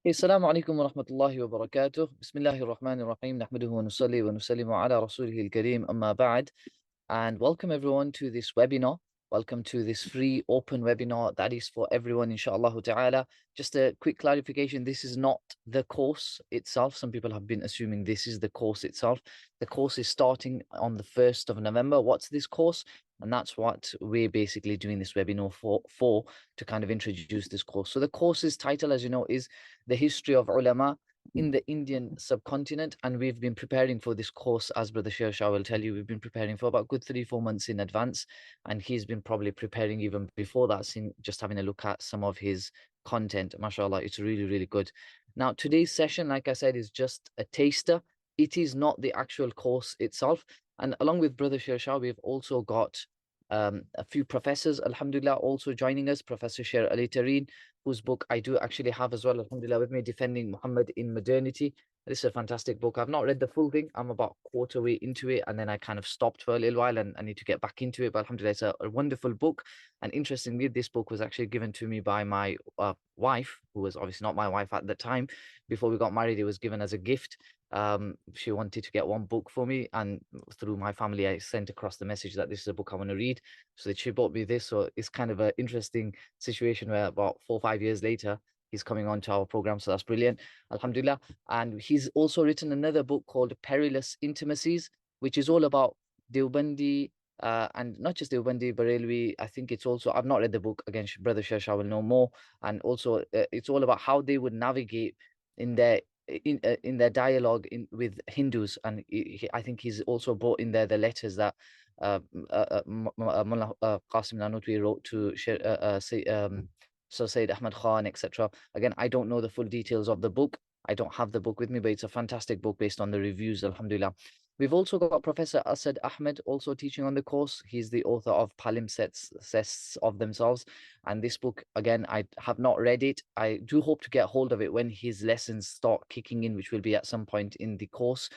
السلام عليكم ورحمة الله وبركاته. بسم الله الرحمن الرحيم. نحمده ونصلي ونسلم على رسوله الكريم. أما بعد. And welcome everyone to this webinar. Welcome to this free open webinar that is for everyone, inshallah ta'ala. Just a quick clarification, this is not the course itself. Some people have been assuming this is the course itself. The course is starting on the 1st of November. What's this course? And that's what we're basically doing this webinar for to kind of introduce this course. So the course's title, as you know, is The History of Ulama in the Indian subcontinent, and we've been preparing for this course, as Brother Shah will tell you. We've been preparing for about good 3-4 months in advance, and he's been probably preparing even before that, seeing just having a look at some of his content. MashaAllah, it's really good. Now today's session, like I said, is just a taster. It is not the actual course itself. And along with Brother Shah, we've also got a few professors, alhamdulillah, also joining us. Professor Sher Ali Tareen, whose book I do actually have as well, alhamdulillah, with me, Defending Muhammad in Modernity. This is a fantastic book. I've not read the full thing. I'm about quarter way into it, and then I kind of stopped for a little while, and I need to get back into it. But alhamdulillah, it's a wonderful book. And interestingly, this book was actually given to me by my wife, who was obviously not my wife at the time. Before we got married, it was given as a gift. She wanted to get one book for me, and through my family, I sent across the message that this is a book I want to read. So that she bought me this. So it's kind of an interesting situation where about 4 or 5 years later, he's coming on to our program. So that's brilliant, alhamdulillah. And he's also written another book called Perilous Intimacies, which is all about Deobandi, and not just Deobandi, Barelwi. I think it's also, I've not read the book, again, Brother Shah will know more. And also it's all about how they would navigate in their dialogue with Hindus. And I think he's also brought in there the letters that Mullah Qasim Nanutwi wrote to Sir Sayyid Ahmad Khan, etc. Again, I don't know the full details of the book. I don't have the book with me, but it's a fantastic book based on the reviews, alhamdulillah. We've also got Professor Asad Ahmed also teaching on the course. He's the author of Palimpsests of Themselves. And this book, again, I have not read it. I do hope to get hold of it when his lessons start kicking in, which will be at some point in the course.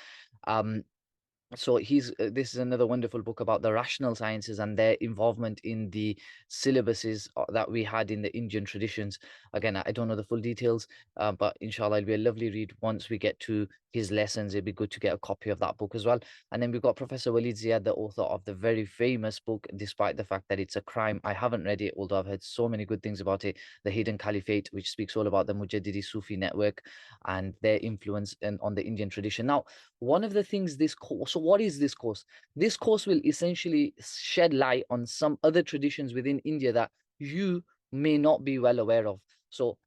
So this is another wonderful book about the rational sciences and their involvement in the syllabuses that we had in the Indian traditions. Again, I don't know the full details, but inshallah, it'll be a lovely read once we get to his lessons. It'd be good to get a copy of that book as well. And then we've got Professor Walid Ziad, the author of the very famous book, despite the fact that it's a crime. I haven't read it, although I've heard so many good things about it. The Hidden Caliphate, which speaks all about the Mujaddidi Sufi network and their influence on the Indian tradition. Now, one of the things this course, so what is this course? This course will essentially shed light on some other traditions within India that you may not be well aware of. So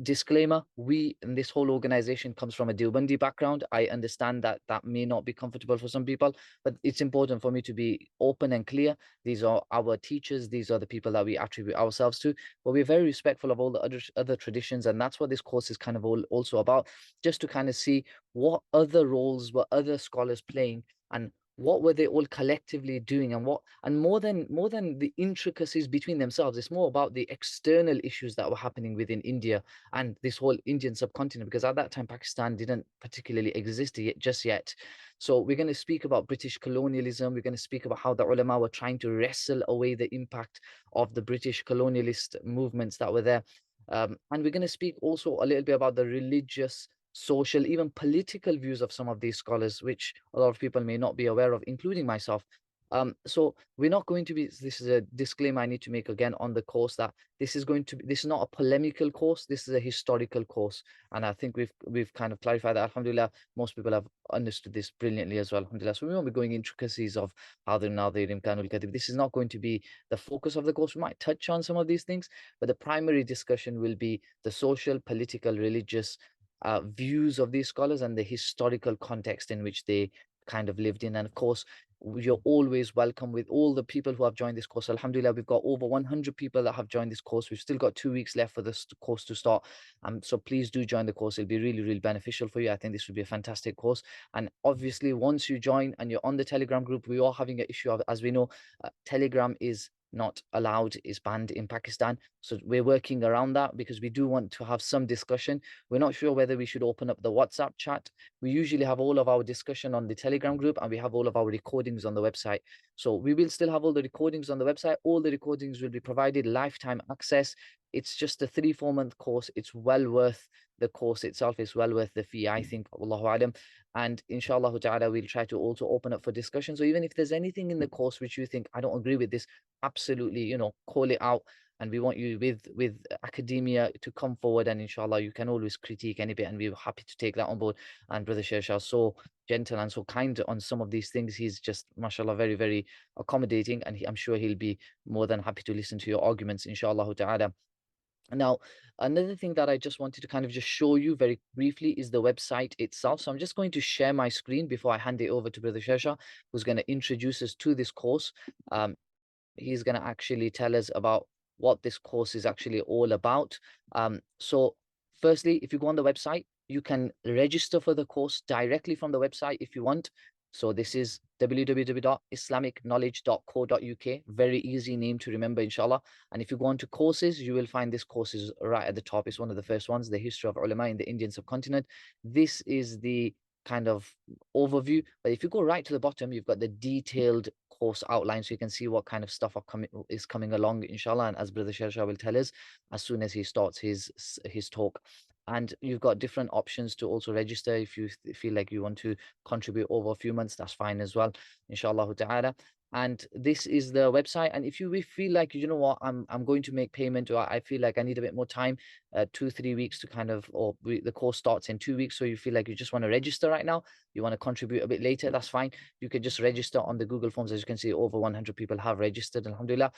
disclaimer, we in this whole organization comes from a Deobandi background. I understand that that may not be comfortable for some people, but it's important for me to be open and clear. These are our teachers. These are the people that we attribute ourselves to, but we're very respectful of all the other traditions. And that's what this course is kind of also about, just to kind of see what other roles were other scholars playing, and what were they all collectively doing, and more than the intricacies between themselves, it's more about the external issues that were happening within India and this whole Indian subcontinent, because at that time Pakistan didn't particularly exist just yet. So we're going to speak about British colonialism. We're going to speak about how the ulama were trying to wrestle away the impact of the British colonialist movements that were there. And we're going to speak also a little bit about the religious, social, even political views of some of these scholars, which a lot of people may not be aware of, including myself. So we're not going to be, this is a disclaimer I need to make again on the course, that this is not a polemical course, this is a historical course. And I think we've kind of clarified that, alhamdulillah, most people have understood this brilliantly as well, alhamdulillah. So we won't be going intricacies of how they're now the Imkanul Kadib. This is not going to be the focus of the course. We might touch on some of these things, but the primary discussion will be the social, political, religious views of these scholars and the historical context in which they kind of lived in. And of course, you're always welcome with all the people who have joined this course. Alhamdulillah, we've got over 100 people that have joined this course. We've still got 2 weeks left for this course to start. So please do join the course. It'll be really beneficial for you. I think this would be a fantastic course. And obviously, once you join and you're on the Telegram group, we are having an issue of, as we know, Telegram is not allowed, is banned in Pakistan. So we're working around that because we do want to have some discussion. We're not sure whether we should open up the WhatsApp chat. We usually have all of our discussion on the Telegram group, and we have all of our recordings on the website. So we will still have all the recordings on the website. All the recordings will be provided lifetime access. It's just a 3-4 month course. It's well worth the course itself. It's well worth the fee, I think. Allahu alam. And inshallah ta'ala, we'll try to also open up for discussion. So even if there's anything in the course which you think, I don't agree with this, absolutely, call it out. And we want you with academia to come forward, and inshallah you can always critique any bit, and we're happy to take that on board. And Brother Shersha, so gentle and so kind on some of these things. He's just, mashallah, very, very accommodating, and I'm sure he'll be more than happy to listen to your arguments, inshallah ta'ala. Now, another thing that I just wanted to kind of just show you very briefly is the website itself. So I'm just going to share my screen before I hand it over to Brother Shersha, who's going to introduce us to this course. He's going to actually tell us about what this course is actually all about. So firstly, if you go on the website, you can register for the course directly from the website if you want. So this is www.islamicknowledge.co.uk. Very easy name to remember, inshallah. And if you go on to courses, you will find this course is right at the top. It's one of the first ones, the history of ulama in the Indian subcontinent. This is the kind of overview. But if you go right to the bottom, you've got the detailed course outline, so you can see what kind of stuff is coming along, inshallah. And as Brother Shersha will tell us as soon as he starts his talk. And you've got different options to also register. If you feel like you want to contribute over a few months, that's fine as well, inshallah ta'ala. And this is the website. And if you feel like, you know what, I'm going to make payment, or I feel like I need a bit more time, 2-3 weeks to kind of, the course starts in 2 weeks, so you feel like you just want to register right now, you want to contribute a bit later, that's fine. You can just register on the Google Forms. As you can see, over 100 people have registered, alhamdulillah.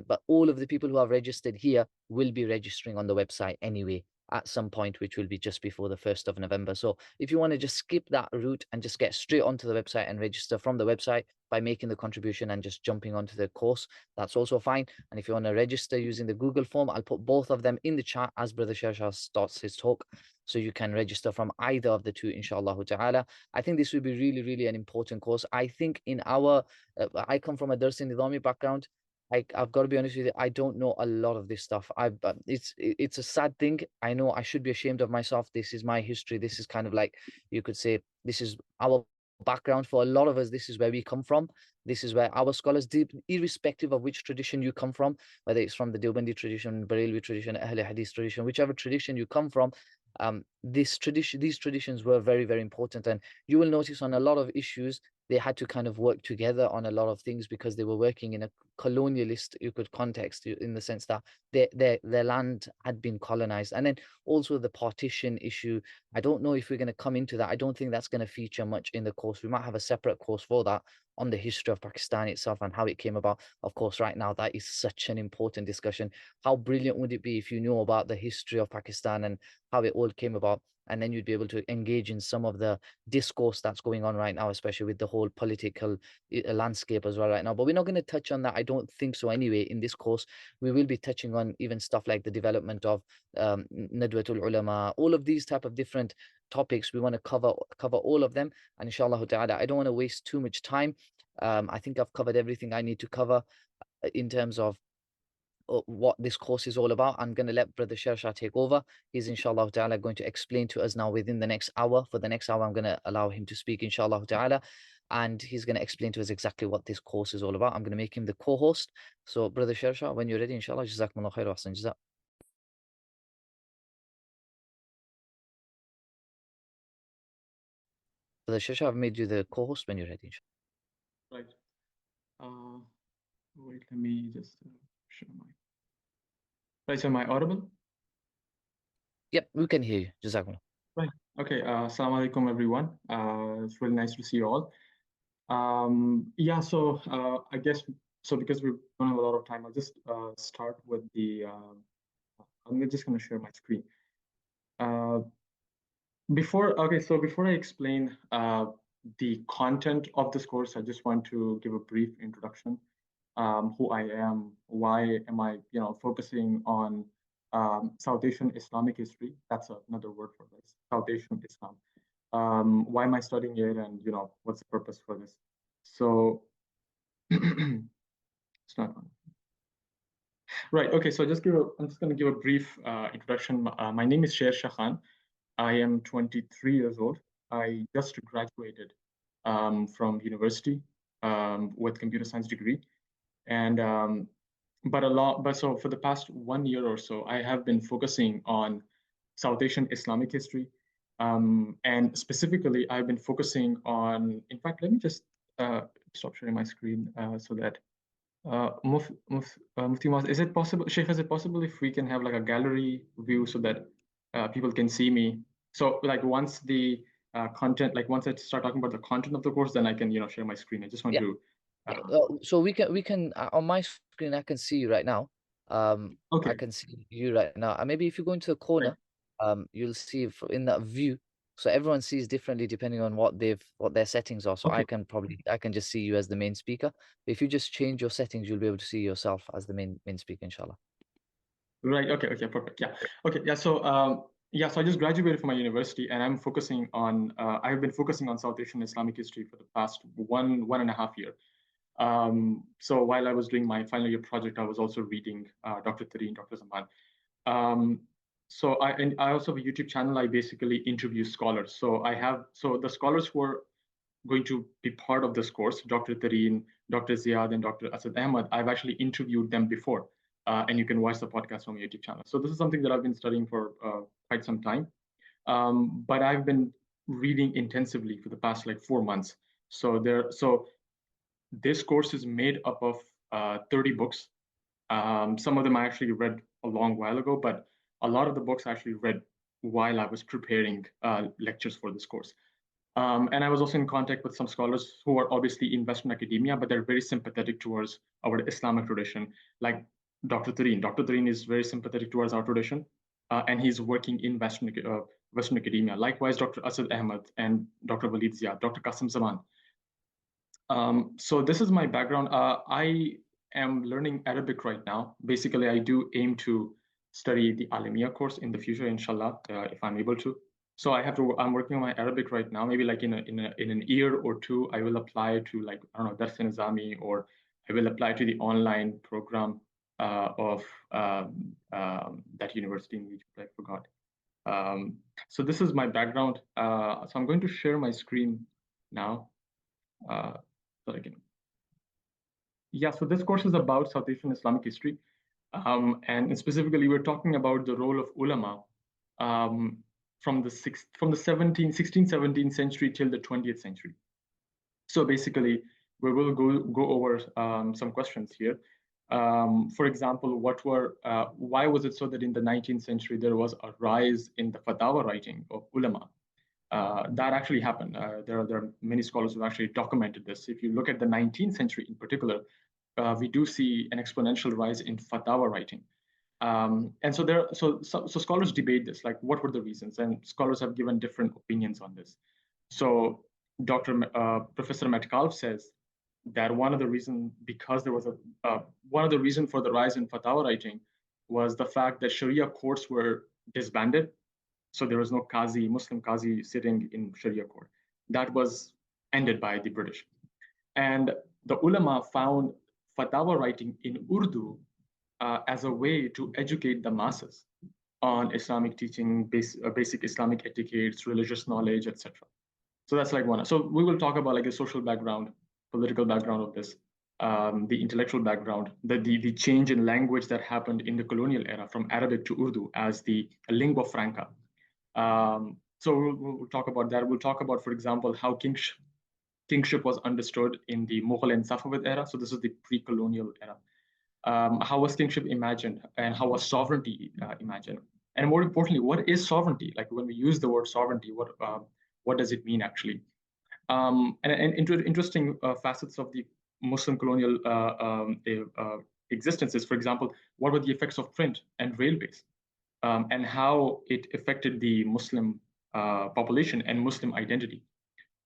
But all of the people who have registered here will be registering on the website anyway at some point, which will be just before the 1st of November. So if you want to just skip that route and just get straight onto the website and register from the website by making the contribution and just jumping onto the course, that's also fine. And if you want to register using the Google form, I'll put both of them in the chat as Brother Shersha starts his talk, so you can register from either of the two, inshallah ta'ala. I think this will be really, really an important course. I think in our, I come from a Dars Nidami background. I've got to be honest with you, I don't know a lot of this stuff. It's a sad thing. I know I should be ashamed of myself. This is my history. This is kind of like, you could say, this is our background. For a lot of us, this is where we come from. This is where our scholars did, irrespective of which tradition you come from, whether it's from the Deobandi tradition, Barelvi tradition, Ahl Hadith tradition, whichever tradition you come from, these traditions were very, very important. And you will notice on a lot of issues, they had to kind of work together on a lot of things, because they were working in a colonialist, you could context, in the sense that their land had been colonized. And then also the partition issue, I don't know if we're going to come into that. I don't think that's going to feature much in the course. We might have a separate course for that, on the history of Pakistan itself and how it came about. Of course, right now, that is such an important discussion. How brilliant would it be if you knew about the history of Pakistan and how it all came about? And then you'd be able to engage in some of the discourse that's going on right now, especially with the whole political landscape as well right now. But we're not going to touch on that. I don't think so anyway. In this course, we will be touching on even stuff like the development of Nadwatul Ulama, all of these type of different topics. We want to cover all of them. And inshallah ta'ala, I don't want to waste too much time. I think I've covered everything I need to cover in terms of what this course is all about. I'm going to let Brother Shersha take over. He's inshallah ta'ala going to explain to us now within the next hour. For the next hour, I'm going to allow him to speak, inshallah ta'ala. And he's going to explain to us exactly what this course is all about. I'm going to make him the co-host. So Brother Shersha, when you're ready, inshallah, jazakumullah khair wa ahsan jazak. Brother Shersha, I've made you the co-host when you're ready, inshallah. Right. Wait, let me just show my. Right, so am I audible? Yep, we can hear you. Jazakumullah. Right. Okay. Assalamu alaikum, everyone. It's really nice to see you all. Yeah. So I guess so because we don't have a lot of time, I'll just start with the. I'm just going to share my screen. Before I explain the content of this course, I just want to give a brief introduction. Who I am, why am I, focusing on South Asian Islamic history? That's another word for this, South Asian Islam. Why am I studying it, and what's the purpose for this? So it's not on. Right. Okay. So I'm just going to give a brief introduction. My name is Shersha Khan. I am 23 years old. I just graduated from university with computer science degree. And but so for the past 1 year or so, I have been focusing on South Asian Islamic history. And specifically, I've been focusing on, in fact, let me just stop sharing my screen so that Mufti Mas, is it possible, Sheikh, is it possible if we can have like a gallery view so that people can see me? So like once the content, like once I start talking about the content of the course, then I can, share my screen. I just want Yeah. to, Yeah, uh, so we can on my screen I can see you right now. I okay, can see you right now. And maybe if you go into the right. corner, you'll see in that view. So everyone sees differently depending on what their settings are. So Okay, I can just see you as the main speaker. If you just change your settings, you'll be able to see yourself as the main speaker, inshallah. right. Okay, perfect. Yeah. Okay, yeah. So I just graduated from my university, and I've been focusing on South Asian Islamic history for the past one and a half year. So while I was doing my final year project, I was also reading Dr. Tareen, Dr. Zaman. Um, and I also have a YouTube channel. I basically interview scholars. So the scholars who are going to be part of this course, Dr. Tareen, Dr. Ziad, and Dr. Asad Ahmad, I've actually interviewed them before, and you can watch the podcast on my YouTube channel. So this is something that I've been studying for quite some time, but I've been reading intensively for the past like 4 months. So this course is made up of 30 books. Some of them I actually read a long while ago, but a lot of the books I actually read while I was preparing lectures for this course. And I was also in contact with some scholars who are obviously in Western academia, but they're very sympathetic towards our Islamic tradition, like Dr. Tareen. Dr. Tareen is very sympathetic towards our tradition, and he's working in Western academia. Likewise, Dr. Asad Ahmad and Dr. Walid Ziad, Dr. Qasim Zaman. So this is my background. I am learning Arabic right now. Basically, I do aim to study the Alamiya course in the future, inshallah, if I'm able to. So I'm working on my Arabic right now. Maybe like in an year or two, I will apply to like, I don't know, Dars Nizami, or I will apply to the online program of that university in Egypt. I forgot. So this is my background. So I'm going to share my screen now. Uh, so I can Yeah, so this course is about South Asian Islamic history. And specifically, we're talking about the role of ulama um, from the 16th, 17th century till the 20th century. So basically, we will go over some questions here. For example, why was it so that in the 19th century there was a rise in the fatwa writing of ulama? That actually happened. There are many scholars who actually documented this. If you look at the 19th century in particular, we do see an exponential rise in fatwa writing. And so scholars debate this, like what were the reasons, and scholars have given different opinions on this. So Professor Metcalf says that one of the reason for the rise in fatwa writing was the fact that Sharia courts were disbanded, so there was no Muslim Qazi sitting in Sharia court. That was ended by the British. And the ulama found fatwa writing in Urdu as a way to educate the masses on Islamic teaching, basic Islamic etiquettes, religious knowledge, etc. So that's like one. So we will talk about like the social background, political background of this, the intellectual background, the change in language that happened in the colonial era from Arabic to Urdu as the lingua franca. So we'll talk about that. We'll talk about, for example, how kingship was understood in the Mughal and Safavid era. So this is the pre-colonial era. How was kingship imagined, and how was sovereignty imagined? And more importantly, what is sovereignty? Like when we use the word sovereignty, what does it mean actually? And interesting facets of the Muslim colonial existences, for example, what were the effects of print and railways, and how it affected the Muslim population and Muslim identity.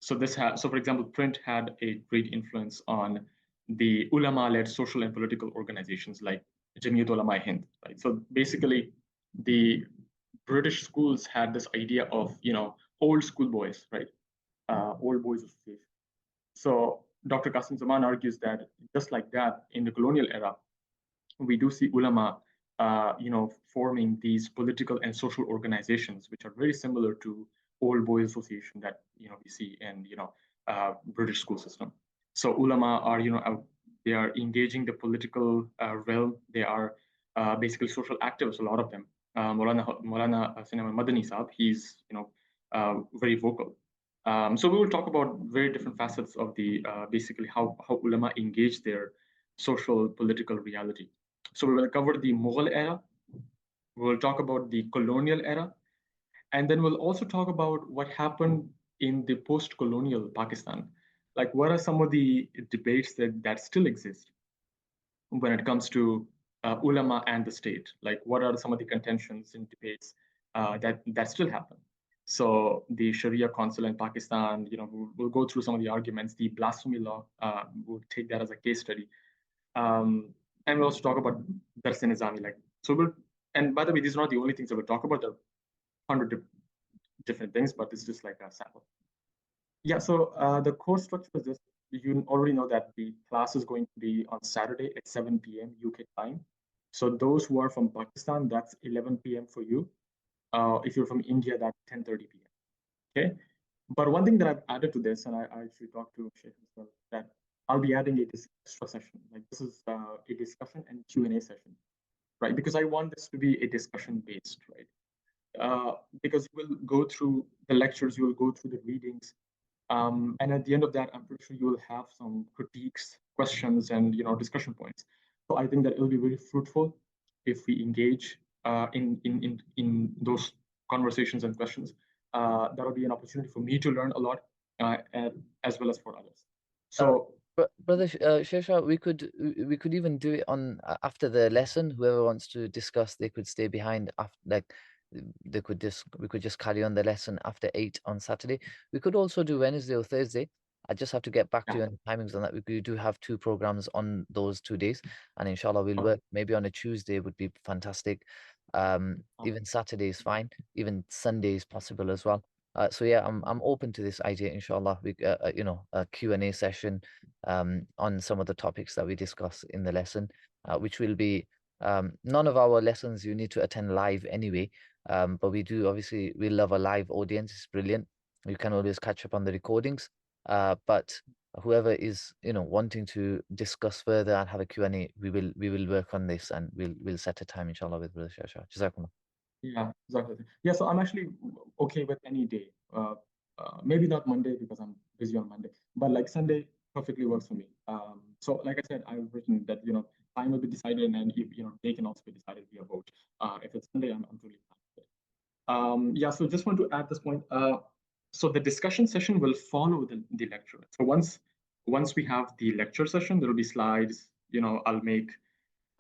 So for example, print had a great influence on the ulama-led social and political organizations like Jamiyat Ulama Hind, right? So basically, the British schools had this idea of, old school boys, right? Old boys association. So Dr. Qasim Zaman argues that just like that, in the colonial era, we do see ulama, forming these political and social organizations, which are very similar to old boys association that we see in British school system. So ulama are They are engaging the political realm. They are basically social activists, a lot of them. Maulana Sinema Madani Saab, he's very vocal. So we will talk about very different facets of the basically how ulama engage their social political reality. So we will cover the Mughal era. We will talk about the colonial era, and then we'll also talk about what happened in the post-colonial Pakistan. Like, what are some of the debates that still exist when it comes to ulama and the state? Like, what are some of the contentions and debates that still happen? So the Sharia Council in Pakistan, we'll go through some of the arguments. The blasphemy law, we'll take that as a case study, and we'll also talk about Dars Nizami. Like, so we'll. And by the way, these are not the only things that we'll talk about. There are 100 different things, but it's just like a sample. Yeah, so the course structure is this. You already know that the class is going to be on Saturday at 7 p.m. UK time. So those who are from Pakistan, that's 11 p.m. for you. If you're from India, that's 10:30 p.m. Okay. But one thing that I've added to this, and I should talk to Sheikh as well, that I'll be adding a extra session. Like, this is a discussion and Q&A session, right? Because I want this to be a discussion based, right? Because you will go through the lectures, you will go through the readings, and at the end of that, I'm pretty sure you will have some critiques, questions, and discussion points. So I think that it will be very fruitful if we engage in those conversations and questions. That will be an opportunity for me to learn a lot, as well as for others. So Brother Shesha, we could even do it on after the lesson. Whoever wants to discuss, they could stay behind after, like we could just carry on the lesson after 8 on Saturday. We could also do Wednesday or Thursday. I just have to get back to yeah, you on the timings on that. We do have 2 programs on those 2 days, and inshallah we'll okay. work. Maybe on a Tuesday would be fantastic. Even Saturday is fine. Even Sunday is possible as well. So yeah, I'm open to this idea. Inshallah, we a Q&A session on some of the topics that we discuss in the lesson, which will be none of our lessons you need to attend live anyway. But we love a live audience. It's brilliant. You can always catch up on the recordings. But whoever is wanting to discuss further and have a Q&A, we will work on this, and we'll set a time inshallah with Brother Shasha. Jazakumullah. Yeah, exactly. Yeah, so I'm actually okay with any day. Maybe not Monday because I'm busy on Monday, but like Sunday perfectly works for me. So like I said, I've written that time will be decided, and if they can also be decided via vote. If it's Sunday, I'm totally fine with it. Yeah, so just want to add this point. So the discussion session will follow the lecture. So once we have the lecture session, there will be slides.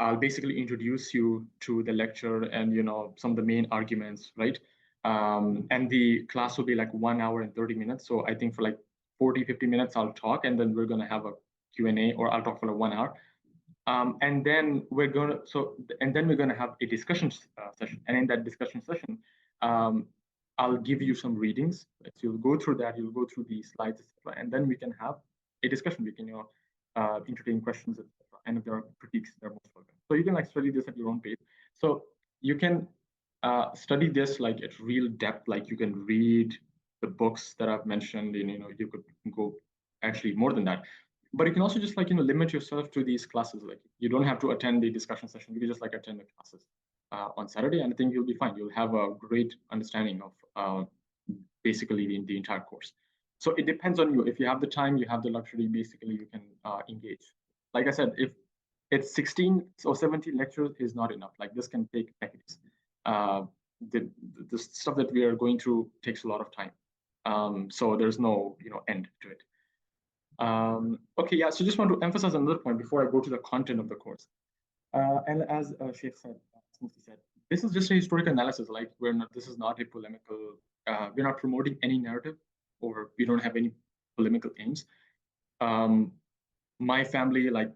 I'll basically introduce you to the lecture and some of the main arguments, right? And the class will be like 1 hour and 30 minutes. So I think for like 40, 50 minutes, I'll talk, and then we're going to have a Q&A, or I'll talk for like 1 hour. And then we're going to have a discussion session. And in that discussion session, I'll give you some readings. Right? So you'll go through that, you'll go through the slides, etc. And then we can have a discussion. We can, entertain questions, etc. And if there are critiques, they're most welcome. So you can like study this at your own pace. So you can study this like at real depth. Like, you can read the books that I've mentioned, and you could go actually more than that. But you can also just like limit yourself to these classes. Like, you don't have to attend the discussion session. You can just like attend the classes on Saturday, and I think you'll be fine. You'll have a great understanding of basically the entire course. So it depends on you. If you have the time, you have the luxury, basically you can engage. Like I said, if it's 16 or 17 lectures is not enough. Like, this can take decades. The stuff that we are going through takes a lot of time. So there's no end to it. Okay, yeah. So just want to emphasize another point before I go to the content of the course. And as Sheikh said, this is just a historical analysis. Like, this is not a polemical. We're not promoting any narrative, or we don't have any polemical aims. My family, like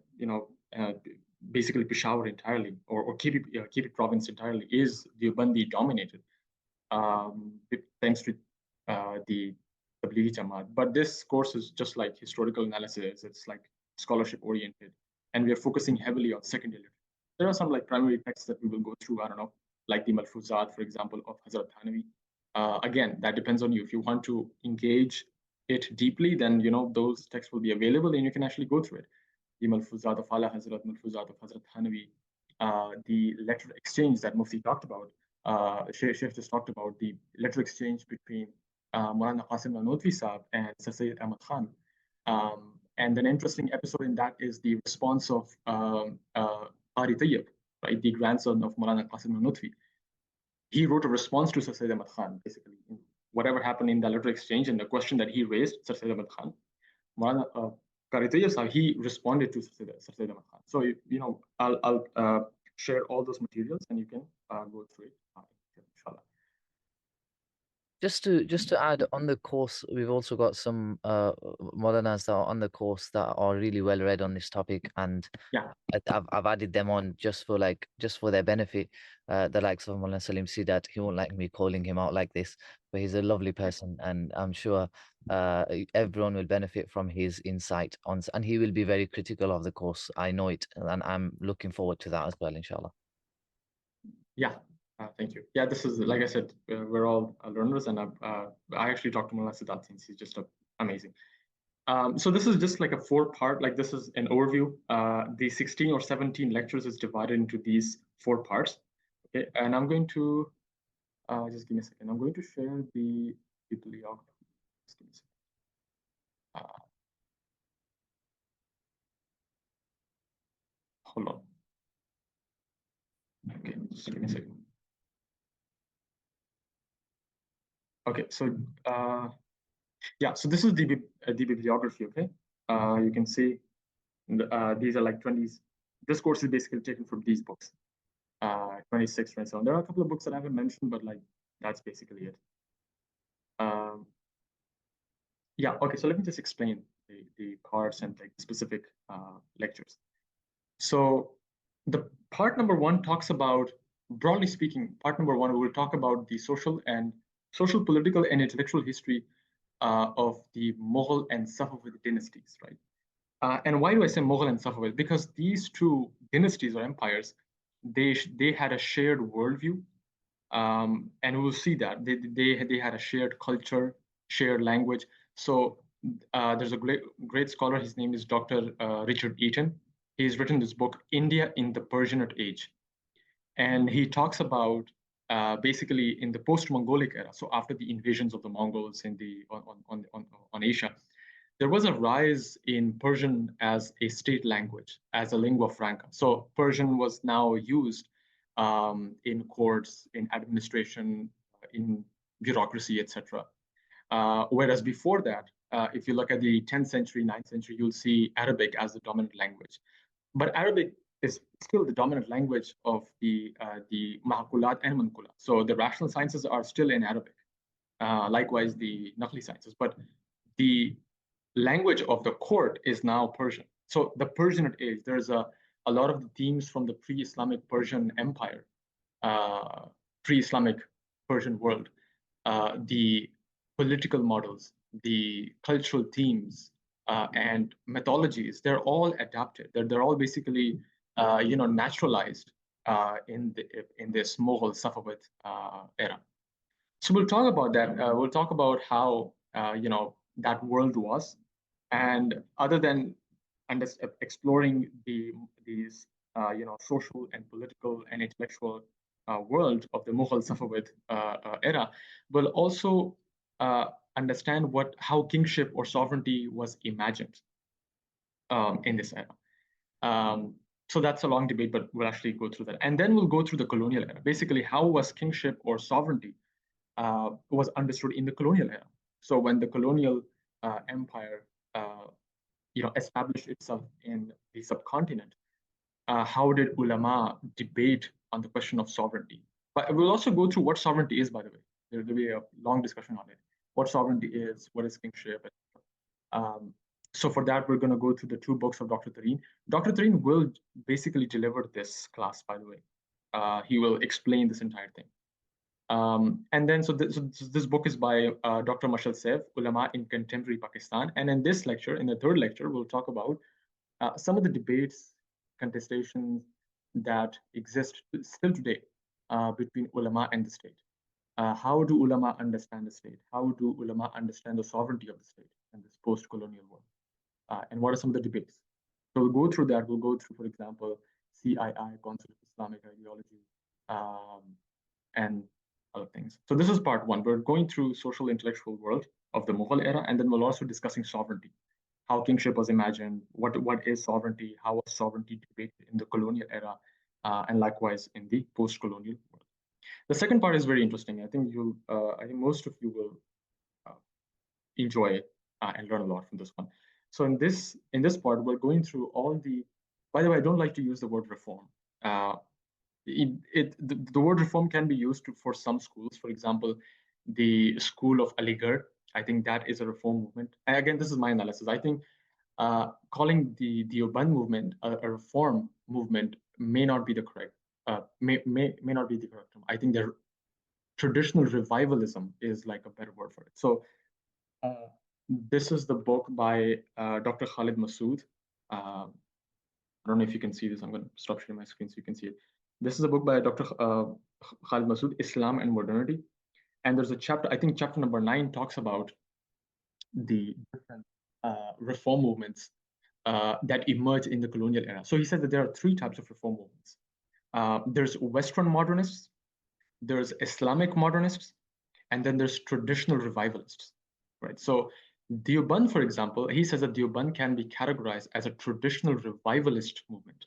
basically Peshawar entirely, or KP province entirely, is Deobandi dominated, thanks to the Tablighi Jamaat. But this course is just like historical analysis. It's like scholarship oriented, and we are focusing heavily on secondary literature. There are some like primary texts that we will go through. I don't know, like the Malfuzat, for example, of Hazrat Thanavi. Again, that depends on you. If you want to engage it deeply, then those texts will be available, and you can actually go through it. the Malfuzat of Ala Hazrat, Malfuzat of Hazrat Thanvi, the letter exchange that Mufti talked about, Sheikh just talked about, the letter exchange between Maulana Qasim al-Nodwi Saab and Sir Sayyid Ahmad Khan. And an interesting episode in that is the response of Qari Tayyib, right, the grandson of Maulana Qasim al-Nodwi. He wrote a response to Sir Sayyid Ahmad Khan, basically, whatever happened in the letter exchange and the question that he raised, Sir Sayyid Ahmad Khan. Maulana Qari Tayyib Sahib, he responded to Sir Sayyid Ahmad Khan. So, I'll share all those materials and you can go through it, inshallah. Just to add on the course, we've also got some Maulanas that are on the course that are really well read on this topic, and Yeah. I've added them on just for their benefit. The likes of Maulana Salim Sidat, he won't like me calling him out like this, but he's a lovely person, and I'm sure everyone will benefit from his insight on, and he will be very critical of the course. I know it, and I'm looking forward to that as well, inshallah. Yeah, thank you. Yeah, this is, like I said, we're all learners, and I actually talked to Mullah Siddharth since he's just amazing. So this is just like a four-part, like this is an overview. The 16 or 17 lectures is divided into these four parts. Okay, and I'm going to, just give me a second. I'm going to share the bibliography. Just give me a second. Hold on. Okay, just give me a second. Okay, so yeah, so this is the bibliography. Okay, you can see these are like 20s. This course is basically taken from these books, 26, 27. There are a couple of books that I haven't mentioned, but like that's basically it. Um, yeah, okay, so let me just explain the parts and like specific lectures. So the part number one talks about, broadly speaking, part number one, we will talk about the social, political, and intellectual history of the Mughal and Safavid dynasties, right? And why do I say Mughal and Safavid? Because these two dynasties or empires, they had a shared worldview, and we will see that they had a shared culture, shared language. So there's a great scholar. His name is Dr. Richard Eaton. He's written this book, India in the Persianate Age, and he talks about basically in the post-Mongolic era. So after the invasions of the Mongols in the on Asia, there was a rise in Persian as a state language, as a lingua franca. So Persian was now used in courts, in administration, in bureaucracy, etc. Whereas before that, if you look at the 10th century, 9th century, you'll see Arabic as the dominant language. But Arabic is still the dominant language of the Ma'kulat and Mankulat. So the rational sciences are still in Arabic. Likewise, the Naqli sciences. But the language of the court is now Persian. So the Persianate age, there's a lot of the themes from the pre-Islamic Persian Empire, pre-Islamic Persian world, the political models, the cultural themes, and methodologies, they're all adapted. They're all basically, naturalized in this Mughal Safavid era. So we'll talk about that. We'll talk about how that world was, and other than exploring these social and political and intellectual world of the Mughal Safavid era, we'll also understand how kingship or sovereignty was imagined in this era. So that's a long debate, but we'll actually go through that. And then we'll go through the colonial era. Basically, how was kingship or sovereignty was understood in the colonial era. So when the colonial empire established itself in the subcontinent, how did ulama debate on the question of sovereignty? But we'll also go through what sovereignty is, by the way. There'll be a long discussion on it. What sovereignty is, what is kingship. So for that, we're going to go through the two books of Dr. Tareen. Dr. Tareen will basically deliver this class, by the way. He will explain this entire thing. And then, so this book is by Dr. Mashal Saif, Ulama in Contemporary Pakistan. And in this lecture, in the third lecture, we'll talk about some of the debates, contestations that exist still today between ulama and the state. How do ulama understand the state? How do ulama understand the sovereignty of the state in this post-colonial world? And what are some of the debates? So we'll go through that. We'll go through, for example, CII, Concept of Islamic Ideology, um, and other things. So this is part one. We're going through social intellectual world of the Mughal era, and then we'll also discussing sovereignty, how kingship was imagined, what is sovereignty, how was sovereignty debated in the colonial era, and likewise in the post-colonial world. The second part is very interesting. I think most of you will uh, enjoy and learn a lot from this one. So in this part, we're going through all the. By the way, I don't like to use the word reform. Uh, the word reform can be used for some schools. For example, the school of Aligarh. I think that is a reform movement. And again, this is my analysis. I think calling the Deoband movement a reform movement may not be the correct may not be the correct term. I think the traditional revivalism is like a better word for it. So uh, this is the book by Dr. Khalid Masood. I don't know if you can see this. I'm going to stop sharing my screen so you can see it. This is a book by Dr. Khalid Masood, Islam and Modernity. And there's a chapter, I think chapter number 9 talks about the different reform movements that emerged in the colonial era. So he said that there are 3 types of reform movements. There's Western modernists, there's Islamic modernists, and then there's traditional revivalists, right? So Deoband, for example, he says that Deoband can be categorized as a traditional revivalist movement.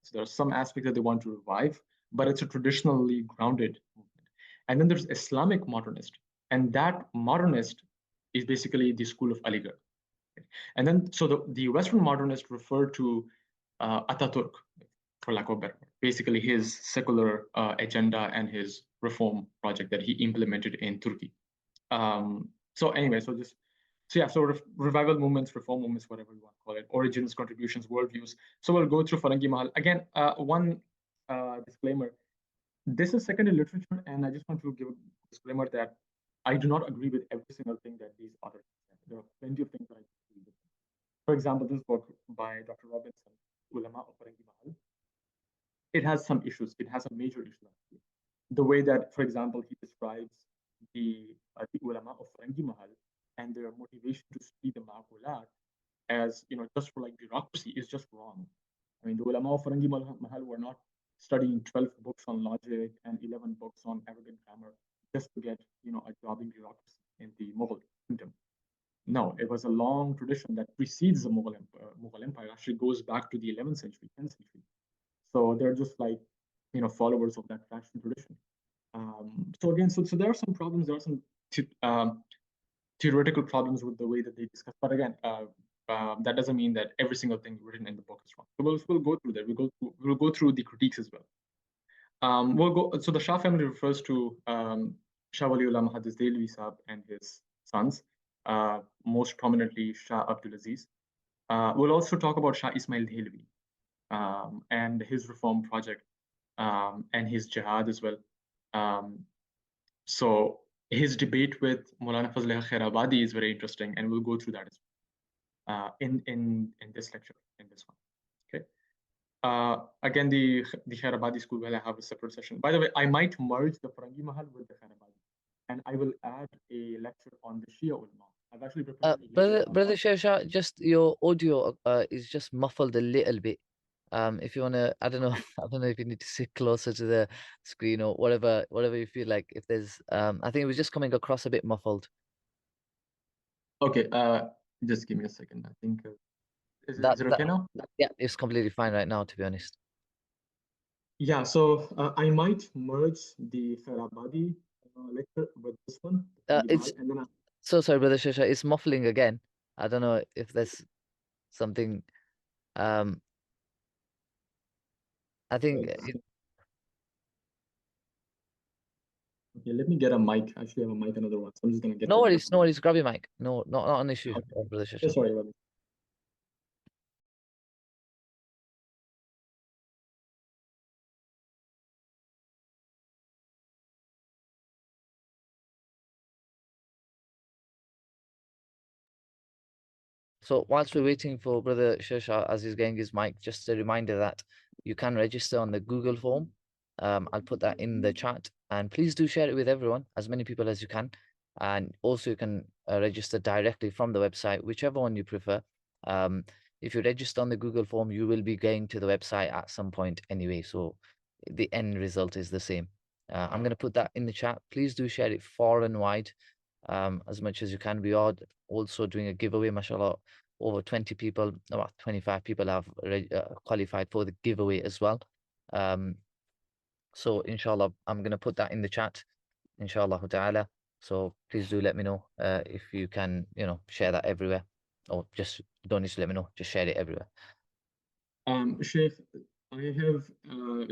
So there are some aspects that they want to revive, but it's a traditionally grounded movement. And then there's Islamic modernist, and that modernist is basically the school of Aligarh. And then, so the Western modernists refer to Ataturk, for lack of a better word, basically his secular agenda and his reform project that he implemented in Turkey. So anyway, so revival movements, reform movements, whatever you want to call it, origins, contributions, worldviews. So we'll go through Farangi Mahal. Again, one disclaimer. This is secondary literature, and I just want to give a disclaimer that I do not agree with every single thing that these authors say. There are plenty of things that I agree with. For example, this book by Dr. Robinson, Ulama of Farangi Mahal, it has some issues. It has some major issues. Actually. The way that, for example, he describes the ulama of Farangi Mahal and their motivation to study the Ma'qulat as, just for like bureaucracy is just wrong. I mean, the ulama of Farangi Mahal were not studying 12 books on logic and 11 books on Arabic grammar just to get, a job in bureaucracy in the Mughal kingdom. No, it was a long tradition that precedes the Mughal Empire. Actually goes back to the 11th century, 10th century. So they're just like, followers of that fashion tradition. So again, so there are some problems. There are some theoretical problems with the way that they discuss. But again, that doesn't mean that every single thing written in the book is wrong. So we'll go through that. We'll go through the critiques as well. So the Shah family refers to Shah Waliullah Muhaddis Dehlvi Sahab and his sons, most prominently Shah Abdulaziz. We'll also talk about Shah Ismail Dehlvi and his reform project and his jihad as well. So his debate with Maulana Fazl Khairabadi is very interesting, and we'll go through that as well in this lecture, in this one. Okay. Again, the Khairabadi school will have a separate session. By the way, I might merge the Farangi Mahal with the Khairabadi, and I will add a lecture on the Shia ulama. I've actually prepared a lecture Brother Shasha, just your audio is just muffled a little bit. If you wanna, I don't know, I don't know if you need to sit closer to the screen or whatever you feel like. If there's, I think it was just coming across a bit muffled. Okay, just give me a second. I think That is it that okay now? yeah, it's completely fine right now, to be honest. Yeah, so I might merge the Khairabadi lecture with this one, the Farangi Mahal, It's and then so sorry, Brother Shasha, it's muffling again. I don't know if there's something. Um, I think okay, let me get a mic. I actually have a mic, another one. So I'm just gonna get no that worries, mic. no worries. Grab your mic. No, not an issue, Okay. Brother Yeah, Shasha. sorry about this. So whilst we're waiting for Brother Shasha as he's getting his mic, just a reminder that you can register on the Google form. I'll put that in the chat, and please do share it with everyone, as many people as you can. And also you can register directly from the website, whichever one you prefer. Um, if you register on the Google form, you will be going to the website at some point anyway. So the end result is the same. I'm going to put that in the chat. Please do share it far and wide, as much as you can. We are also doing a giveaway, mashallah. Over 20 people, about 25 people have qualified for the giveaway as well. So inshallah, I'm going to put that in the chat, inshallah ta'ala. So please do let me know if you can, share that everywhere, or just don't need to let me know, just share it everywhere. Sheikh, I have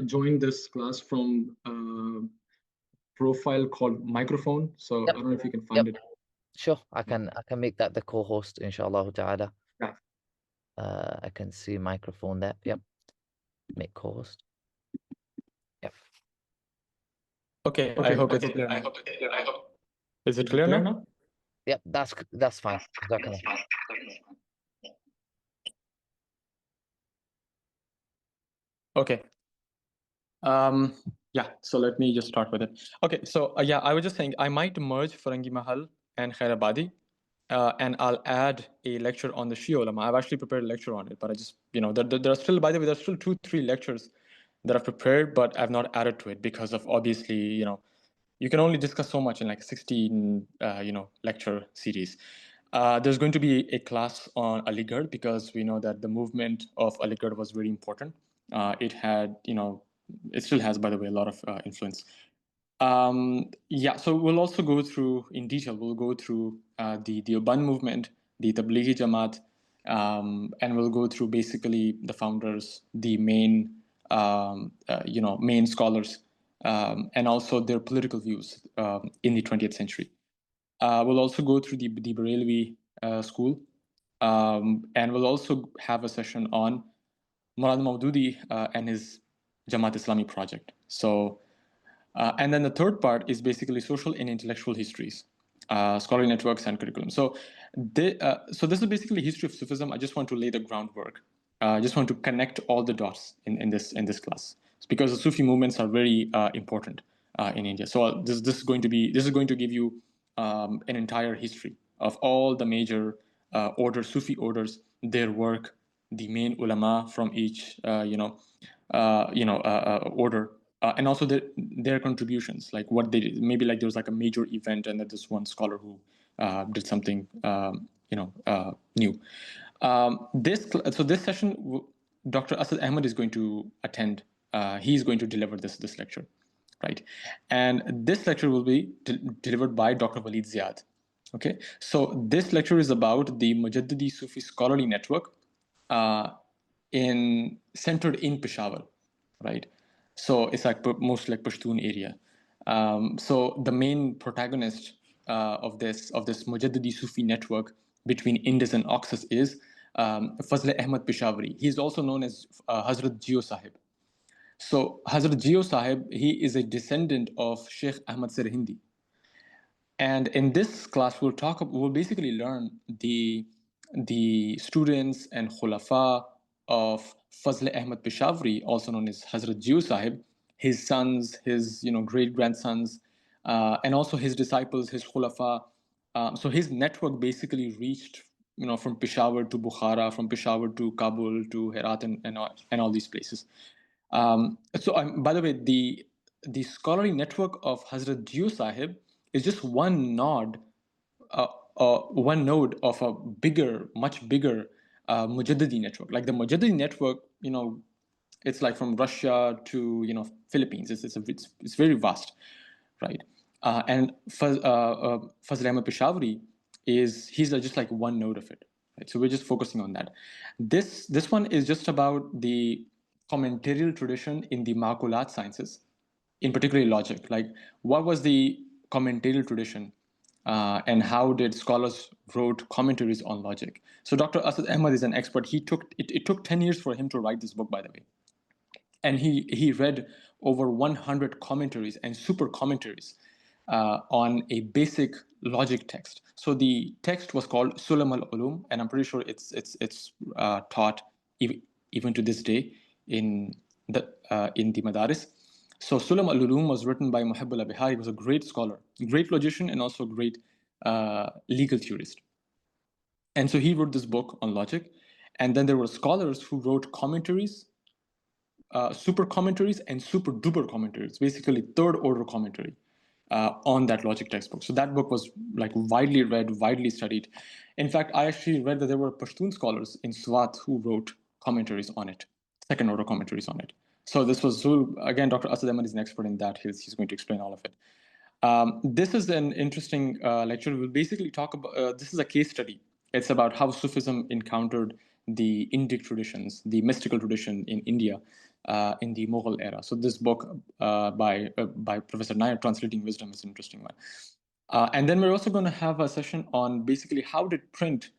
joined this class from a profile called Microphone, so Yep. I don't know if you can find it. Sure, I can make that the co-host, inshallah ta'ala. Yeah. I can see microphone there. Yep. Make co-host. Yep. Okay, I hope it's clear. Is it clear now? Yep, that's fine. Okay. Yeah, so let me just start with it. Okay, so yeah, I was just saying I might merge Farangi Mahal and Khairabadi, and I'll add a lecture on the Shia Ulama. I've actually prepared a lecture on it, but I just, there are still, by the way, there's still 2-3 lectures that I've prepared, but I've not added to it because of obviously, you can only discuss so much in like 16, lecture series. There's going to be a class on Aligarh because we know that the movement of Aligarh was very important. It had, it still has, by the way, a lot of influence. Yeah, so we'll also go through in detail. We'll go through the Deoband movement, the Tablighi Jamaat, and we'll go through basically the founders, the main, main scholars, and also their political views in the 20th century. We'll also go through the Barelvi school, and we'll also have a session on Murad Maududi and his Jamaat Islami project. So, and then the third part is basically social and intellectual histories, scholarly networks, and curriculum. So, so this is basically history of Sufism. I just want to lay the groundwork. I just want to connect all the dots in this class. It's because the Sufi movements are very important in India. So this is going to give you an entire history of all the major orders, Sufi orders, their work, the main ulama from each order, and also their contributions, like what they did. Maybe like there was like a major event, and that this one scholar who did something new. This session, Dr. Asad Ahmed is going to attend. He's going to deliver this lecture, right? And this lecture will be delivered by Dr. Walid Ziad. Okay, so this lecture is about the Mujaddidi Sufi scholarly network centered in Peshawar, right? So it's like most like Pashtun area. So the main protagonist of this Mujaddidi Sufi network between Indus and Oxus is Fazl Ahmad Peshawari. He's also known as Hazrat Jio Sahib. So Hazrat Jio Sahib, he is a descendant of Sheikh Ahmad Sirhindi. And in this class, we'll basically learn the students and khulafa of Fazl Ahmad Peshawari, also known as Hazrat Jio Sahib, his sons, his great grandsons, and also his disciples, his khulafa. So his network basically reached from Peshawar to Bukhara, from Peshawar to Kabul to Herat, and all these places. By the way, the scholarly network of Hazrat Jio Sahib is just one node of a much bigger Mujaddidi network. Like the Mujaddidi network, it's like from Russia to Philippines. It's very vast, right? And Fazl Ahmad Peshawari he's just like one node of it. Right? So we're just focusing on that. This one is just about the commentarial tradition in the Makulat sciences, in particular logic. Like what was the commentarial tradition and how did scholars wrote commentaries on logic? So Dr. Asad Ahmad is an expert. It took 10 years for him to write this book, by the way. And he read over 100 commentaries and super commentaries on a basic logic text. So the text was called Sulam al-Ulum, and I'm pretty sure it's taught even to this day in the Madaris. So Sulam al-Ulum was written by Muhibbullah Bihari. He was a great scholar, great logician, and also great legal theorist. And so he wrote this book on logic. And then there were scholars who wrote commentaries, super commentaries and super duper commentaries, basically third order commentary on that logic textbook. So that book was like widely read, widely studied. In fact, I actually read that there were Pashtun scholars in Swat who wrote commentaries on it, second order commentaries on it. So this was, again, Dr. Asad Ahmad is an expert in that. He's going to explain all of it. This is an interesting lecture. We'll basically talk about, this is a case study. It's about how Sufism encountered the Indic traditions, the mystical tradition in India in the Mughal era. So this book by Professor Nair, Translating Wisdom, is an interesting one. And then we're also going to have a session on basically how did print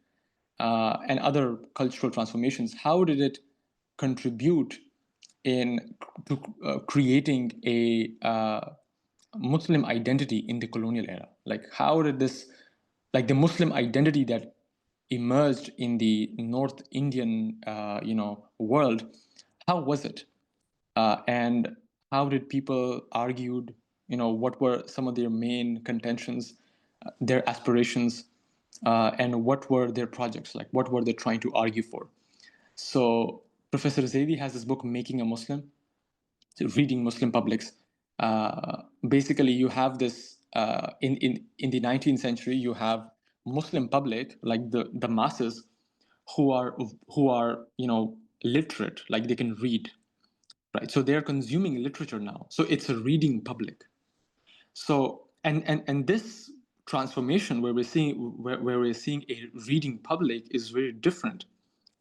and other cultural transformations, how did it contribute in to creating a Muslim identity in the colonial era? Like, how did this, like the Muslim identity that emerged in the North Indian, world, how was it? And how did people argued? What were some of their main contentions, their aspirations, and what were their projects? Like, what were they trying to argue for? So Professor Zaidi has this book, Making a Muslim, reading Muslim publics. Basically, you have this in the 19th century. You have Muslim public, like the masses, who are literate, like they can read, right? So they are consuming literature now. So it's a reading public. So and this transformation where we're seeing a reading public is very different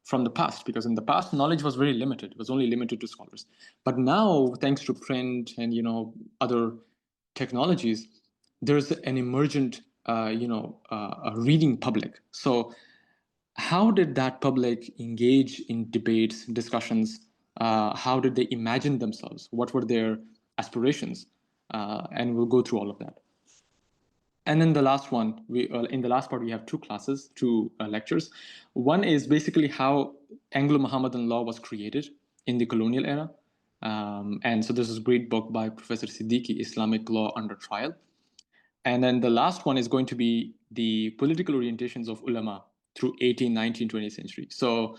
from the past, because in the past knowledge was very limited. It was only limited to scholars. But now, thanks to print and other technologies, there's an emergent a reading public. So how did that public engage in debates, discussions? How did they imagine themselves? What were their aspirations? And we'll go through all of that. And then the last one, in the last part, we have two classes, two lectures. One is basically how Anglo-Muhammadan law was created in the colonial era. And so this is a great book by Professor Siddiqui, Islamic Law Under Trial. And then the last one is going to be the political orientations of ulama through 18th, 19th, 20th century. So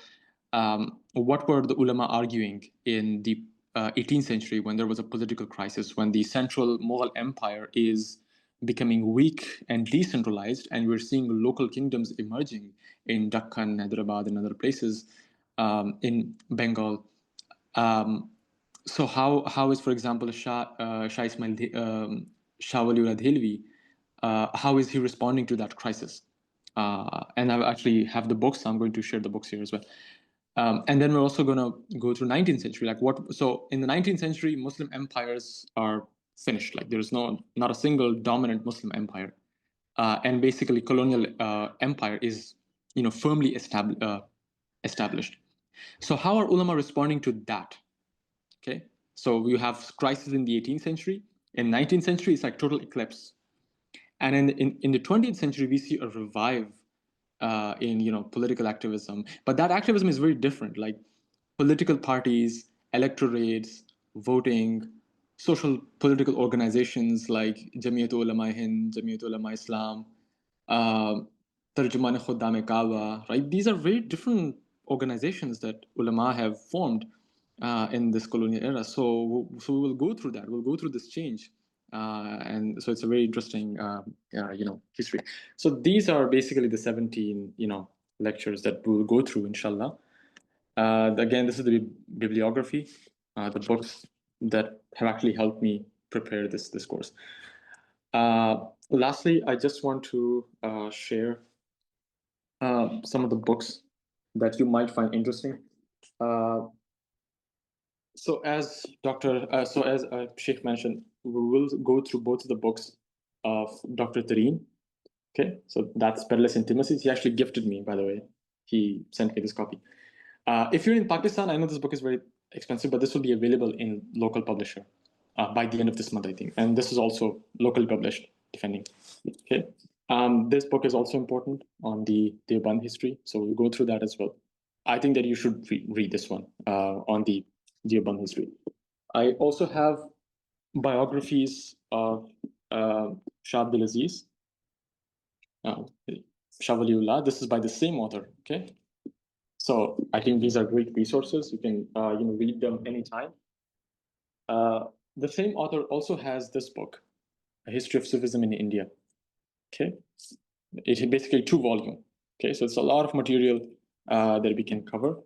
what were the ulama arguing in the 18th century when there was a political crisis, when the central Mughal empire is becoming weak and decentralized, and we're seeing local kingdoms emerging in Deccan, Hyderabad, and other places in Bengal. So how is, for example, Shah Ismail Shah Waliullah Dhelvi, how is he responding to that crisis? And I actually have the books. So I'm going to share the books here as well. And then we're also going to go through 19th century, like what. So in the 19th century, Muslim empires are finished. Like there's not a single dominant Muslim empire, and basically colonial empire is firmly established. So how are ulama responding to that? Okay, so you have crisis in the 18th century. In 19th century, it's like total eclipse. And in the 20th century, we see a revive in political activism. But that activism is very different. Like political parties, electorates, voting, social political organizations like Jamiyat Ulama Hind, Jamiyat Ulama Islam, Tarjuman Khuddam Kaaba, right? These are very different organizations that ulama have formed in this colonial era. So we will go through that. We'll go through this change. And so it's a very interesting, history. So these are basically the 17, lectures that we'll go through, inshallah. Again, this is the bibliography, the books that have actually helped me prepare this course. Lastly, I just want to share some of the books that you might find interesting. So as Sheikh mentioned, we will go through both of the books of Dr. Tareen. Okay, so that's Perilous Intimacies. He actually gifted me, by the way. He sent me this copy. If you're in Pakistan, I know this book is very expensive, but this will be available in local publisher by the end of this month, I think. And this is also locally published, depending. Okay. This book is also important on the Deoband history, so we'll go through that as well. I think that you should read this one on the Deoband history. I also have biographies of Shah Abdulaziz, Shah Waliullah. This is by the same author. Okay. So I think these are great resources. You can read them anytime. The same author also has this book, A History of Sufism in India. Okay, it's basically 2 volume. Okay, so it's a lot of material that we can cover.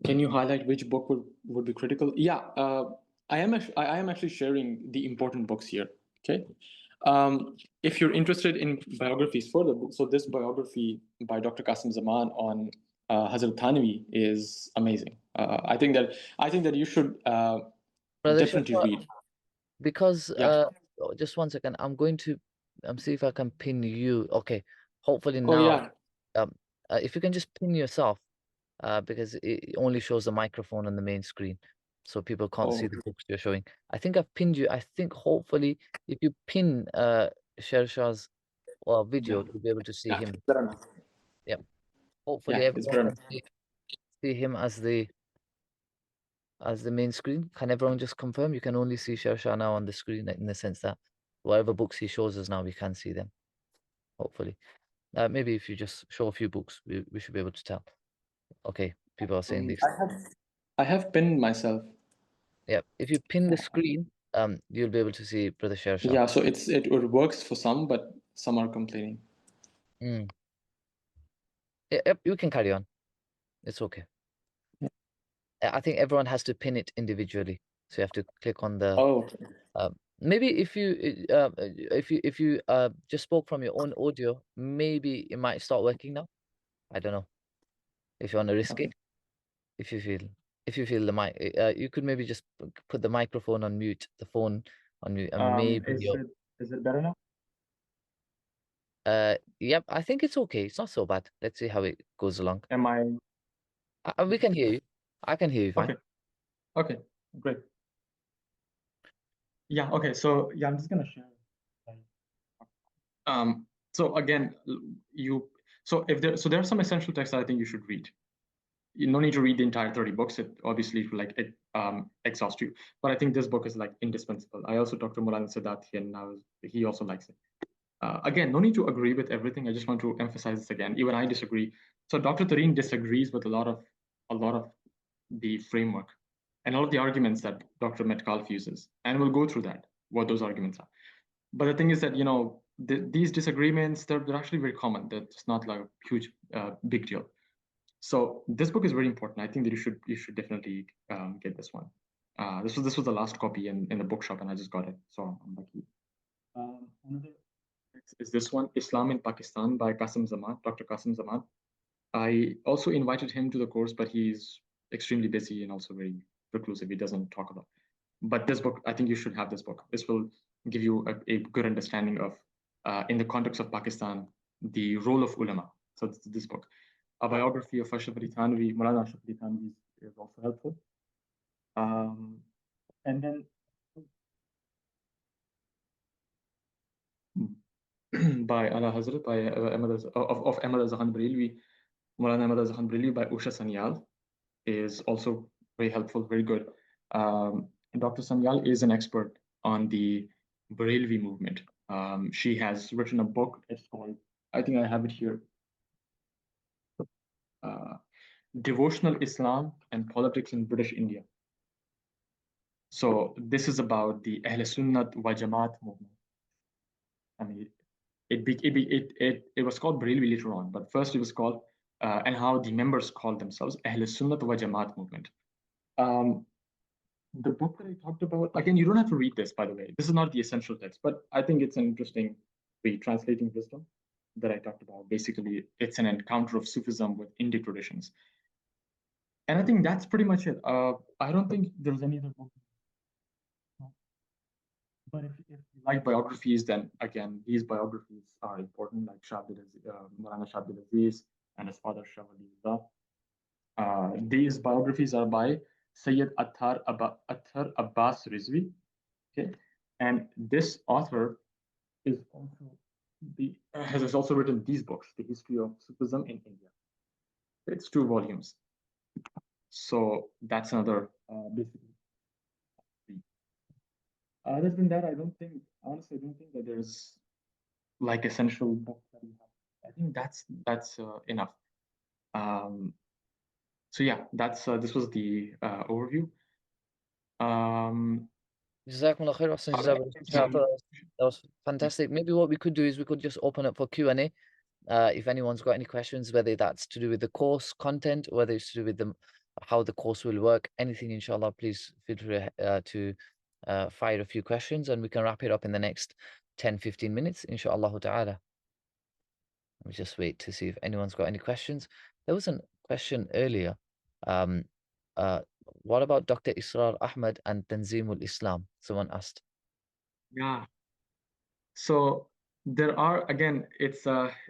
Can you highlight which book would be critical? Yeah, I am actually sharing the important books here. Okay, if you're interested in biographies further, so this biography by Dr. Qasim Zaman on Hazrat Thanvi is amazing. I think that you should Brother definitely Shasha, read. because Yeah. just one second, I'm going to see if I can pin you. Okay, hopefully Oh now, yeah. um, if you can just pin yourself, because it only shows the microphone on the main screen, so people can't see Oh the books you're showing. I think I've pinned you. I think hopefully if you pin Shershah's yeah. video, you'll be able to see Yeah. him. Better enough. Yeah, hopefully Yeah, it's everyone better can enough. see him as the main screen. Can everyone just confirm? You can only see Shershah now on the screen, in the sense that whatever books he shows us now, we can see them. Hopefully, maybe if you just show a few books, we should be able to tell. Okay, people are saying this. I have pinned myself. Yeah, if you pin the screen, you'll be able to see Brother Shershah. Yeah, so it works for some, but some are complaining. Mm. Yep, you can carry on. It's okay. I think everyone has to pin it individually, so you have to click on the. Oh, Maybe if you just spoke from your own audio, maybe it might start working now. I don't know if you want to risk okay. it. If you feel the mic, you could maybe just put the microphone on mute, the phone on mute, and maybe your. Is it better now? Yep, I think it's okay. It's not so bad. Let's see how it goes along. Am I We can hear you. I can hear you fine. okay? Okay, great. Yeah, okay. So yeah, I'm just gonna share. So again, you there are some essential texts that I think you should read. You no need to read the entire 30 books. It obviously like it exhausts you. But I think this book is like indispensable. I also talked to Mulana Sadat here, and he also likes it. Again, no need to agree with everything. I just want to emphasize this again. Even I disagree. So Dr. Tareen disagrees with a lot of the framework and all of the arguments that Dr. Metcalf uses, and we'll go through that, what those arguments are. But the thing is that these disagreements they're actually very common. That's not like a huge big deal. So this book is very important. I think that you should definitely get this one. This was the last copy in the bookshop, and I just got it, so I'm lucky. Another text is this one, Islam in Pakistan by Qasim Zaman, Dr. Qasim Zaman. I also invited him to the course, but he's extremely busy and also very reclusive. He doesn't talk a lot. But this book, I think you should have this book. This will give you a good understanding of, in the context of Pakistan, the role of ulama. So this book. A biography of Ashraf Ali Thanvi, Maulana Ashraf Ali Thanvi is also helpful. Um, and then by Ala Hazrat, by of Ahmad Azhan Barelvi, Maulana Ahmad Azhan Barelvi by Usha Sanyal is also very helpful, very good. Dr. Sanyal is an expert on the Barelvi movement. She has written a book. It's called, I think I have it here, uh, Devotional Islam and Politics in British India. So this is about the Ahl Sunnat wa Jamaat movement. I mean, it was called Barelvi later on, but first it was called, and how the members called themselves Ahl Sunnat wa Jamaat movement. The book that I talked about, again, you don't have to read this, by the way. This is not the essential text, but I think it's an interesting read, Translating Wisdom, that I talked about. Basically, it's an encounter of Sufism with Indic traditions. And I think that's pretty much it. I don't think there's any other book. But if you like biographies, then again, these biographies are important, like Maulana Shah Abdul Aziz and his father Shah Waliullah. These biographies are by Sayyid Attar Abbas Rizvi. Okay, and this author is also has also written these books, The History of Sufism in India. It's 2 volumes. So that's another basically. Other than that, honestly, I don't think that there's like essential books that you have. I think that's enough. Um, so yeah, that's this was the overview. Um, Jazakumullah khair, Ahsan other- jazakallah. I yeah, thought that was fantastic. Maybe what we could do is we could just open up for Q&A. If anyone's got any questions, whether that's to do with the course content, whether it's to do with how the course will work, anything, inshallah, please feel free to fire a few questions and we can wrap it up in the next 10-15 minutes, inshallah ta'ala. Let me just wait to see if anyone's got any questions. There was a question earlier. Um, uh, what about Dr. Israr Ahmad and Tanzimul Islam? Someone asked. yeah. So there are again, it's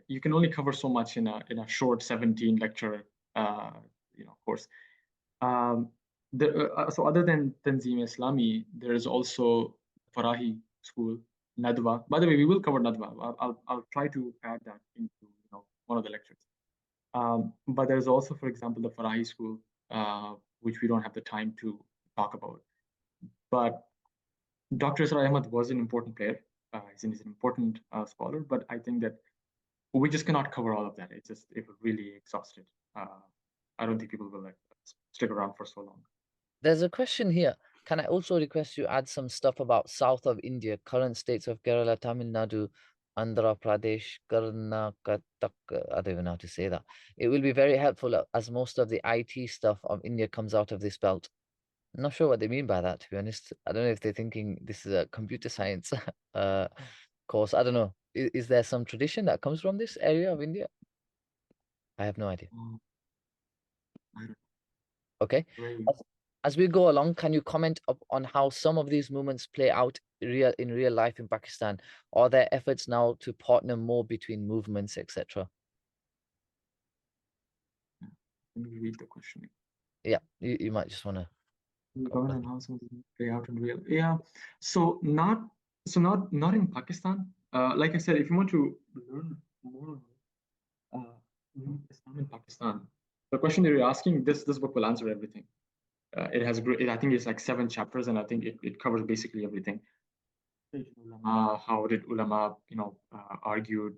you can only cover so much in a short 17 lecture course. Um, so other than Tanzim Islami, there is also Farahi School, Nadwa. By the way, we will cover Nadwa. I'll try to add that into one of the lectures. But there's also, for example, the Farahi School, which we don't have the time to talk about. But Dr. Isra Ahmad was an important player. He's an important scholar, but I think that we just cannot cover all of that. It would really exhaust it. I don't think people will like stick around for so long. There's a question here. Can I also request you add some stuff about south of India, current states of Kerala, Tamil Nadu, Andhra Pradesh, Karnataka? I don't even know how to say that. It will be very helpful as most of the IT stuff of India comes out of this belt. I'm not sure what they mean by that, to be honest. I don't know if they're thinking this is a computer science uh, course. I don't know. Is there some tradition that comes from this area of India? I have no idea. I don't Okay. very As we go along, can you comment on how some of these movements play out in real life in Pakistan? Are there efforts now to partner more between movements, etc.? Let me read the question. Yeah, you might just want to go Government first. and how some play out in real. Yeah. So not in Pakistan. Like I said, if you want to learn more uh, Islam in Pakistan, the question that you're asking, this book will answer everything. It has great. I think it's like 7 chapters, and I think it covers basically everything. How did Ulama, argued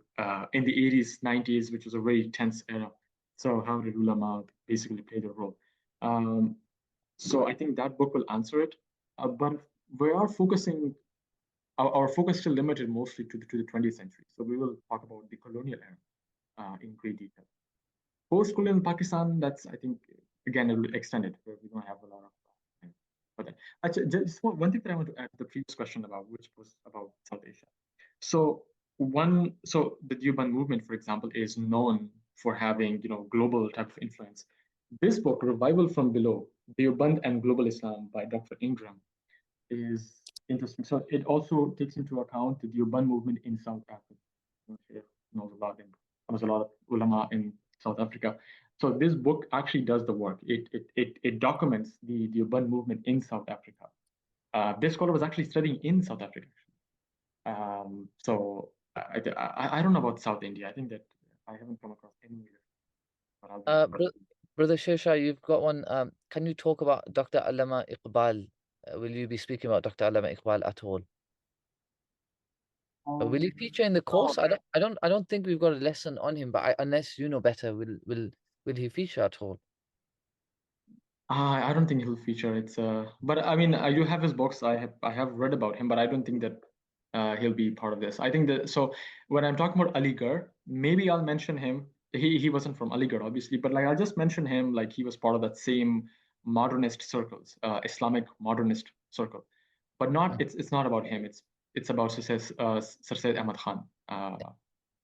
in the 80s, 90s, which was a very tense era. So how did Ulama basically play their role? Um, so I think that book will answer it. But we are focusing, our focus still limited mostly to the 20th century. So we will talk about the colonial era in great detail. Post-colonial Pakistan, that's, I think, again, it will extend it. We don't have a lot of time for that. Actually, just one thing that I want to add to the previous question about, which was about South Asia. So the Deoband movement, for example, is known for having, global type of influence. This book, Revival from Below, Deoband and Global Islam by Dr. Ingram, is interesting. So it also takes into account the Deoband movement in South Africa. It knows about it. There's a lot of ulama in South Africa. So this book actually does the work. It documents the Deoband movement in South Africa. This scholar was actually studying in South Africa. So I don't know about South India. I think that I haven't come across any either, but I'll be. Bro Brother Shesha, you've got one. Can you talk about Dr. Allama Iqbal? Will you be speaking about Dr. Allama Iqbal at all? Will he feature in the No, course? I don't think we've got a lesson on him, but unless you know better, will he feature at all? I don't think he'll feature. But I mean, I do have his books. I have read about him, but I don't think that he'll be part of this. I think that so when I'm talking about Aligarh, maybe I'll mention him. He wasn't from Aligarh, obviously, but like I'll just mention him like he was part of that same modernist circles, Islamic modernist circle. But not Mhm. it's not about him. It's about Sir Said Ahmad Khan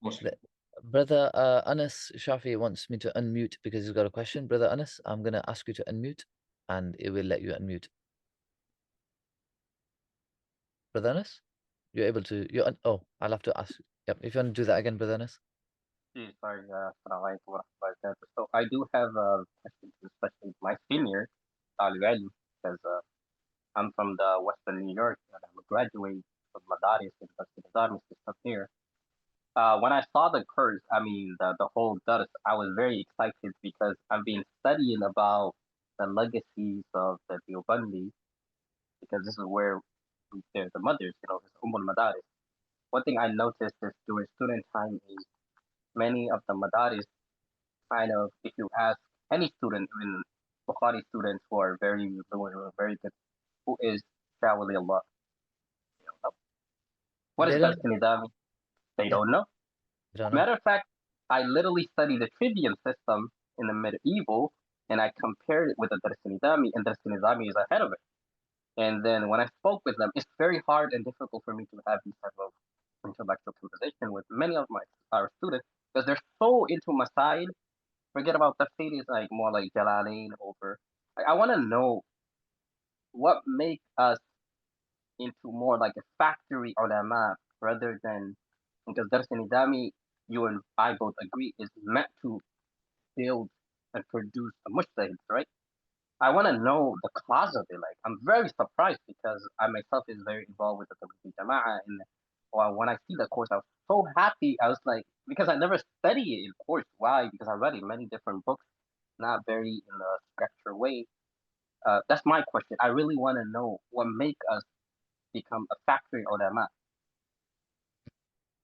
mostly. Brother Anas Shafi wants me to unmute because he's got a question. Brother Anas, I'm going to ask you to unmute and it will let you unmute. Brother Anas, you're able to, oh, I'll have to ask. Yep, if you want to do that again, Brother Anas. Sorry, Assalamualaikum warahmatullahi wabarakatuh. So I do have a question, especially my senior, Talib Ilm, because I'm from the Western New York and I'm a graduate from Madaris University of Islamic system here. When I saw the course, I mean the whole dars, I was very excited because I've been studying about the legacies of the Deobandi because this is where the mothers, it's Ummul Madaris. One thing I noticed is during student time is many of the madaris kind of, if you ask any student, even Bukhari students who are very good, who is Shawali Allah, you know, what is They Dars don't. Nizami? They Yeah, don't know. I don't know. Matter of fact, I literally studied the trivium system in the medieval, and I compared it with the Dars Nizami, and Dars Nizami is ahead of it. And then when I spoke with them, it's very hard and difficult for me to have these type of intellectual conversation with many of my our students because they're so into Masail. Forget about tafsir is like more like Jalalain over. I want to know what make us into more like a factory ulama rather than because Dars Nidami, you and I both agree, is meant to build and produce a mujtahid, right? I want to know the cause of it. Like, I'm very surprised because I myself is very involved with the Tablighi Jama'ah, and well, when I see the course, I was so happy. I was like, because I never study it in course. Why? Because I read in many different books, not very in a structured way. That's my question. I really want to know what make us become a factory ulama.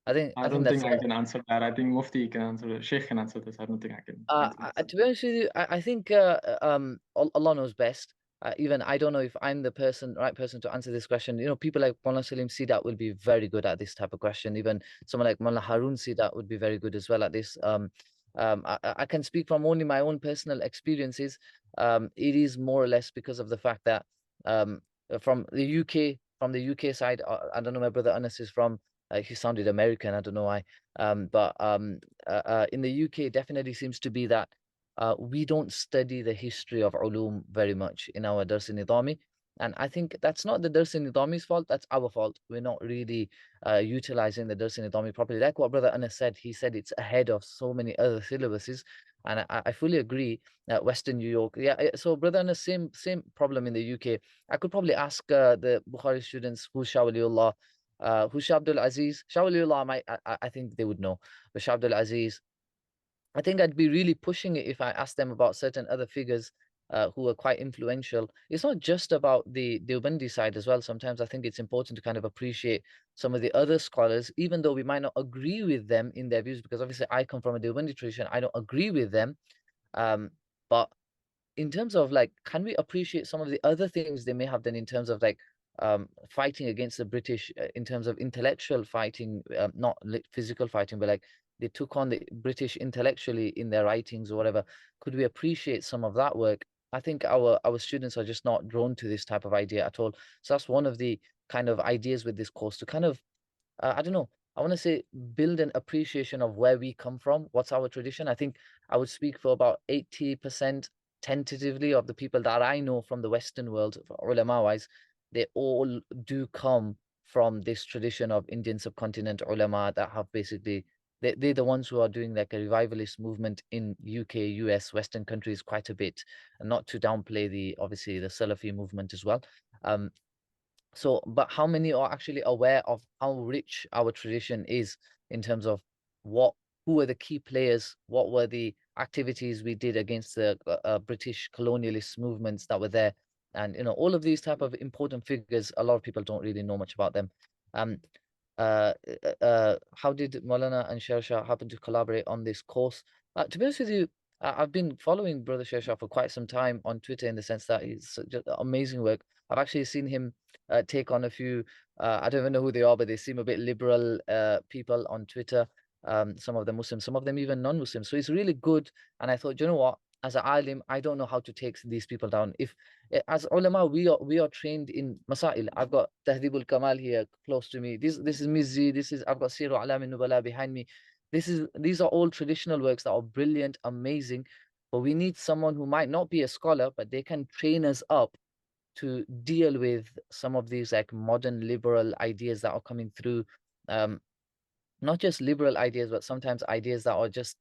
I I think don't that's think I can answer that. I think Mufti can answer it. Sheikh can answer this. I don't think I can answer this. to be honest with you, I think Allah knows best. Even I don't know if I'm the right person to answer this question. You know, people like Mullah Salim Sidat will be very good at this type of question. Even someone like Mullah Harun Sidat would be very good as well at this. I can speak from only my own personal experiences. It is more or less because of the fact that um, from the UK side, I don't know where Brother Anas is from. He sounded American. I don't know why. But in the UK, definitely seems to be that we don't study the history of ulum very much in our Dars Nidami. And I think that's not the Dars Nidami's fault, that's our fault. We're not really utilizing the Dars Nidami properly. Like what Brother Anas said, he said it's ahead of so many other syllabuses. And I fully agree that Western New York, yeah. So Brother Anas, same problem in the UK. I could probably ask the Bukhari students who's Shawliullah, who's Shah Abdul Aziz. Shawliullah, I think they would know. But Shah Abdul Aziz, I think I'd be really pushing it if I asked them about certain other figures who are quite influential. It's not just about the Deobandi side as well. Sometimes I think it's important to kind of appreciate some of the other scholars, even though we might not agree with them in their views, because obviously I come from a Deobandi tradition. I don't agree with them. Um, but in terms of like, can we appreciate some of the other things they may have done in terms of like fighting against the British in terms of intellectual fighting, not physical fighting, but like they took on the British intellectually in their writings or whatever. Could we appreciate some of that work? I think our students are just not drawn to this type of idea at all. So that's one of the kind of ideas with this course to kind of I don't know. I want to say build an appreciation of where we come from, what's our tradition. I think I would speak for about 80% tentatively of the people that I know from the Western world, ulama wise, they all do come from this tradition of Indian subcontinent ulama that have basically they're the ones who are doing like a revivalist movement in UK, US, Western countries quite a bit, and not to downplay the obviously the Salafi movement as well. Um, so, but how many are actually aware of how rich our tradition is in terms of what, who were the key players, what were the activities we did against the British colonialist movements that were there, and you know all of these type of important figures. A lot of people don't really know much about them. Um, how did Molana and Shersha happen to collaborate on this course? To be honest with you, I've been following Brother Shersha for quite some time on Twitter in the sense that he's just amazing work. I've actually seen him take on a few, I don't even know who they are, but they seem a bit liberal people on Twitter. Some of them Muslims, some of them even non-Muslims. So it's really good. And I thought, you know what? As an alim, I don't know how to take these people down. If as ulama, we are trained in masail. I've got Tahdhibul Kamal here close to me. This is Mizzi. This is I've got Siru Alam Nubala behind me. These are all traditional works that are brilliant, amazing. But we need someone who might not be a scholar, but they can train us up to deal with some of these like modern liberal ideas that are coming through. Um, Not just liberal ideas, but sometimes ideas that are just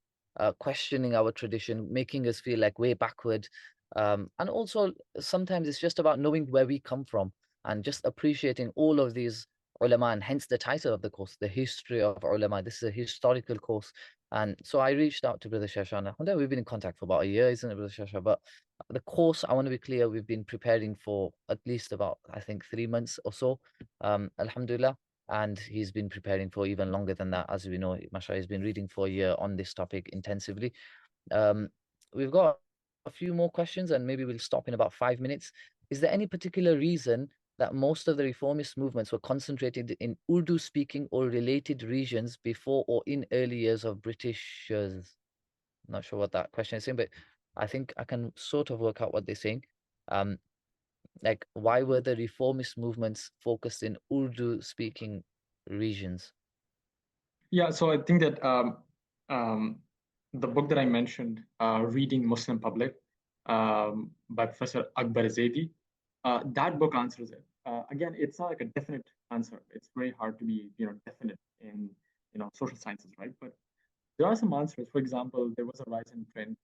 questioning our tradition, making us feel like way backward. And also sometimes it's just about knowing where we come from and just appreciating all of these ulama, and hence the title of the course, the history of ulama. This is a historical course. And so I reached out to Brother Shashana. We've been in contact for about a year, isn't it, Brother Shasha? But the course, I want to be clear, we've been preparing for at least about, I think, 3 months or so. Alhamdulillah. and he's been preparing for even longer than that. As we know, mashallah, he's been reading for a year on this topic intensively. Um, we've got a few more questions, and maybe we'll stop in about 5 minutes. Is there any particular reason that most of the reformist movements were concentrated in Urdu-speaking or related regions before or in early years of Britishers? Not sure what that question is saying, but I think I can sort of work out what they're saying. Um, like, why were the reformist movements focused in Urdu-speaking regions? Yeah, so I think that um, the book that I mentioned, Reading Muslim Public, by Professor Akbar Zaidi, that book answers it. Again, it's not like a definite answer. It's very hard to be, definite in, social sciences, right? But there are some answers. For example, there was a rise in print.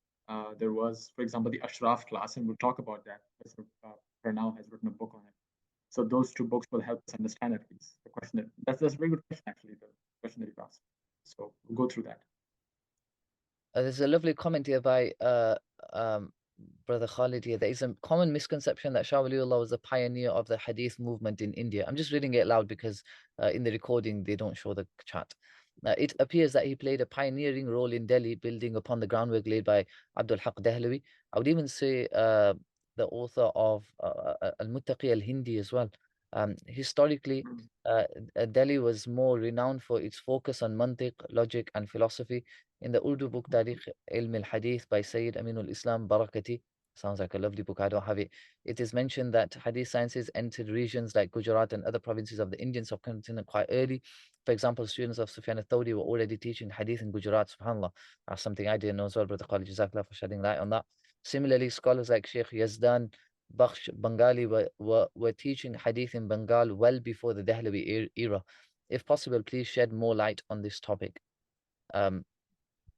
There was, for example, the Ashraf class, and we'll talk about that. Professor Pernau has written a book on it. So those two books will help us understand at least the question. That's a very good question, actually, the question that you've asked. So we'll go through that. There's a lovely comment here by um, Brother Khalid here. There is a common misconception that Shah Waliullah was a pioneer of the Hadith movement in India. I'm just reading it loud because in the recording they don't show the chat. It appears that he played a pioneering role in Delhi, building upon the groundwork laid by Abdul Haq Dehlawi. I would even say the author of Al-Muttaqi al-Hindi as well. Historically, Mm. Delhi was more renowned for its focus on mantiq, logic, and philosophy. In the Urdu book Tarikh Ilm al-Hadith by Sayyid Aminul Islam Barakati, sounds like a lovely book, I don't have it. It is mentioned that Hadith sciences entered regions like Gujarat and other provinces of the Indian subcontinent quite early. For example, students of Sufyan al-Thawri were already teaching Hadith in Gujarat, subhanAllah. That's something I didn't know as well, Brother Khalid, Jazakallah for shedding light on that. Similarly, scholars like Sheikh Yazdan Bakhsh Bengali were teaching Hadith in Bengal well before the Dehlawi era. If possible, please shed more light on this topic. Um,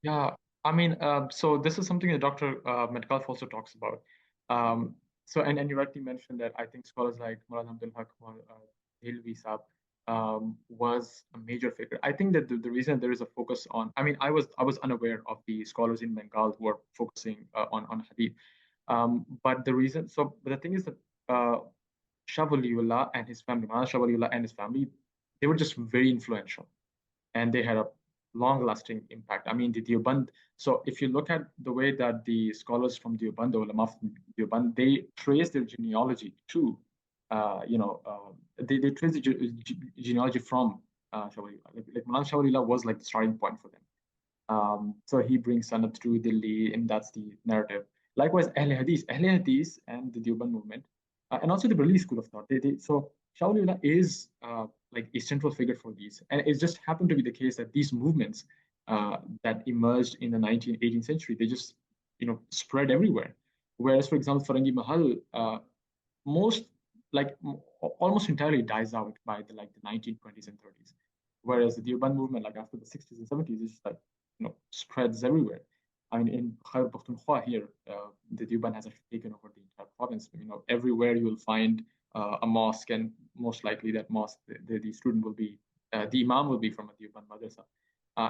Yeah, I mean, so this is something that Dr. Metcalf also talks about. And you rightly mentioned that I think scholars like Maulana Abdul Haq Hilvi Saab was a major figure. I think that the reason there is a focus on, I mean, I was unaware of the scholars in Bengal who are focusing on Hadith. But the thing is that Shah Waliullah and his family, Maulana Shah Waliullah and his family, they were just very influential, and they had a long-lasting impact. I mean, the Deoband. So if you look at the way that the scholars from Deoband, the ulama from Deoband, they trace their genealogy to, they trace the genealogy from Shawalillah. Like Maulana Shawalillah was like the starting point for them. So he brings Sanad through Delhi, and that's the narrative. Likewise, Ahle Hadith and the Deoband movement, and also the Bareli school of thought. So Shaulullah is like a central figure for these, and it just happened to be the case that these movements that emerged in the 19th, 18th century, they just spread everywhere. Whereas, for example, Farangi Mahal, most like almost entirely dies out by the 1920s and 30s. Whereas the Deoband movement, like after the 60s and 70s, is just like spreads everywhere. I mean, in Khyber Pakhtunkhwa here, the Deoband has actually taken over the entire province. Everywhere you will find a mosque, and most likely that mosque, the student will be, the imam will be from a Deoband madrasa.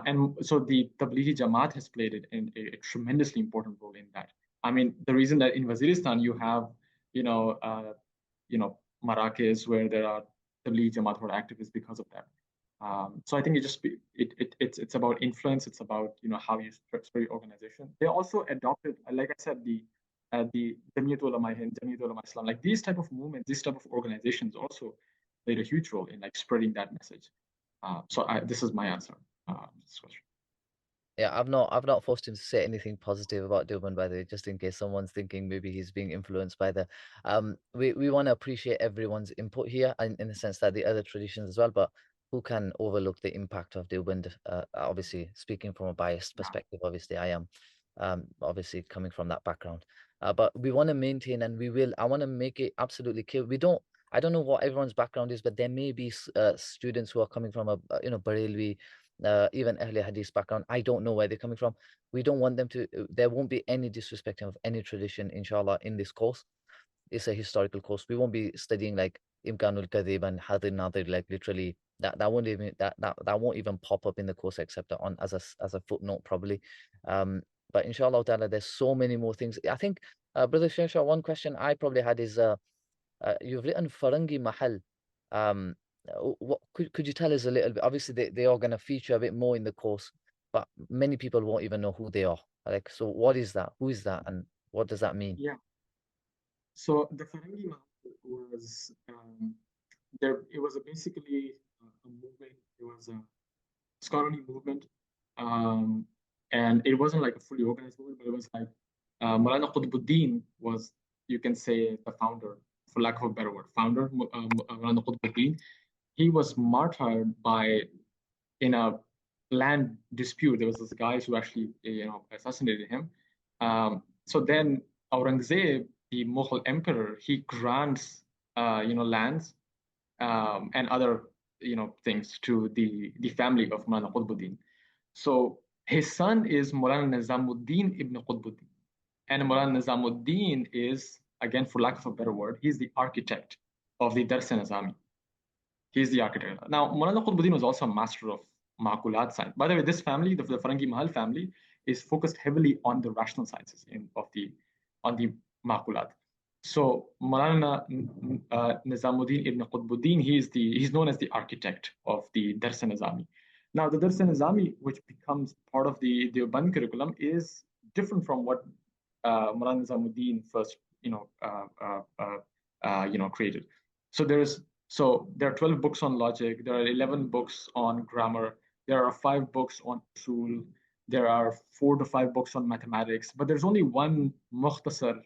And so the Tablighi Jamaat has played a tremendously important role in that. I mean, the reason that in Waziristan you have, you know, uh, Marrakech where there are Tablighi Jamaat who are active is because of that. So I think it's about influence. It's about how you structure your organization. They also adopted, like I said, the Jamiyat Ulama Hind, Jamiyat Ulama Islam, like these type of movements, these type of organizations also played a huge role in like spreading that message. This is my answer to this question. Yeah, I've not forced him to say anything positive about Dilman, by the way, just in case someone's thinking maybe he's being influenced by the we want to appreciate everyone's input here, and in the sense that the other traditions as well, but who can overlook the impact of Dilband? Obviously, speaking from a biased Yeah. perspective, obviously I am obviously coming from that background. But we want to maintain, and we will. I want to make it absolutely clear. I don't know what everyone's background is, but there may be students who are coming from a Barelvi, even Ahle Hadith background. I don't know where they're coming from. We don't want them to, there won't be any disrespecting of any tradition, inshallah, in this course. It's a historical course. We won't be studying like Imkanul Kadhib and Hadir Nadir, like literally that won't even pop up in the course except on as a footnote probably. But inshallah ta'ala, there's so many more things. I think Brother Shenshaw, one question I probably had is you've written Farangi Mahal. what could you tell us a little bit? Obviously, they are going to feature a bit more in the course, but many people won't even know who they are. Like, so what is that? Who is that? And what does that mean? Yeah. So the Farangi Mahal was there. It was basically a movement. It was a scholarly movement, um, and it wasn't like a fully organized movement, but it was like Maulana Qutbuddin was, you can say, the founder, for lack of a better word, founder. Maulana Qutbuddin. He was martyred by in a land dispute. There was this guy who actually, assassinated him. So then Aurangzeb, the Mughal emperor, he grants, lands and other, things to the family of Mulana Qutbuddin. So his son is Mulana Nizamuddin ibn Qutbuddin, and Mulana Nizamuddin is, again, for lack of a better word, he's the architect of the Dars Nizami. He's the architect. Now, Maulana Qutbuddin was also a master of Ma'kulat science. By the way, this family, the Farangi Mahal family, is focused heavily on the rational sciences on the Ma'kulat. So Maulana Nizamuddin ibn Qutbuddin, he's known as the architect of the Dars Nizami. Now, the Dars Nizami, which becomes part of the Deoband curriculum, is different from what Maulana Nizamuddin first, created. So there are 12 books on logic, there are 11 books on grammar, there are 5 books on usul, there are 4 to 5 books on mathematics, but there's only one mukhtasar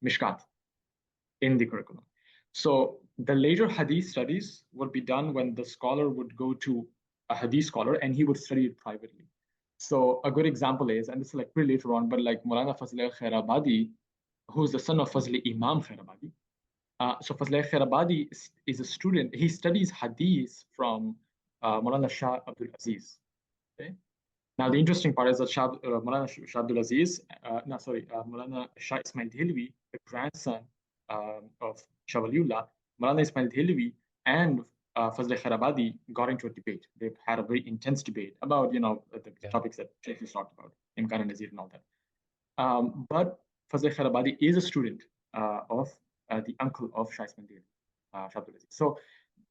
mishkat in the curriculum. So the later hadith studies would be done when the scholar would go to a hadith scholar and he would study it privately. So a good example is, and this is like pretty later on, but like Maulana Fazl Khairabadi, who's the son of Fazl Imam Khairabadi, so Fazl Khairabadi is a student. He studies hadith from Maulana Shah Abdul Aziz. Okay? Now, the interesting part is that Maulana Shah Abdul Aziz, Maulana Shah Ismail Dehlvi, the grandson of Shah Waliullah, Maulana Ismail Dehlvi and Fazl Khairabadi got into a debate. They've had a very intense debate about, the topics that Sheikh has talked about, Imkan and Nazir and all that. But Fazl Khairabadi is a student of the uncle of Shah Ismail Dehlvi, Shah Abdul Aziz. So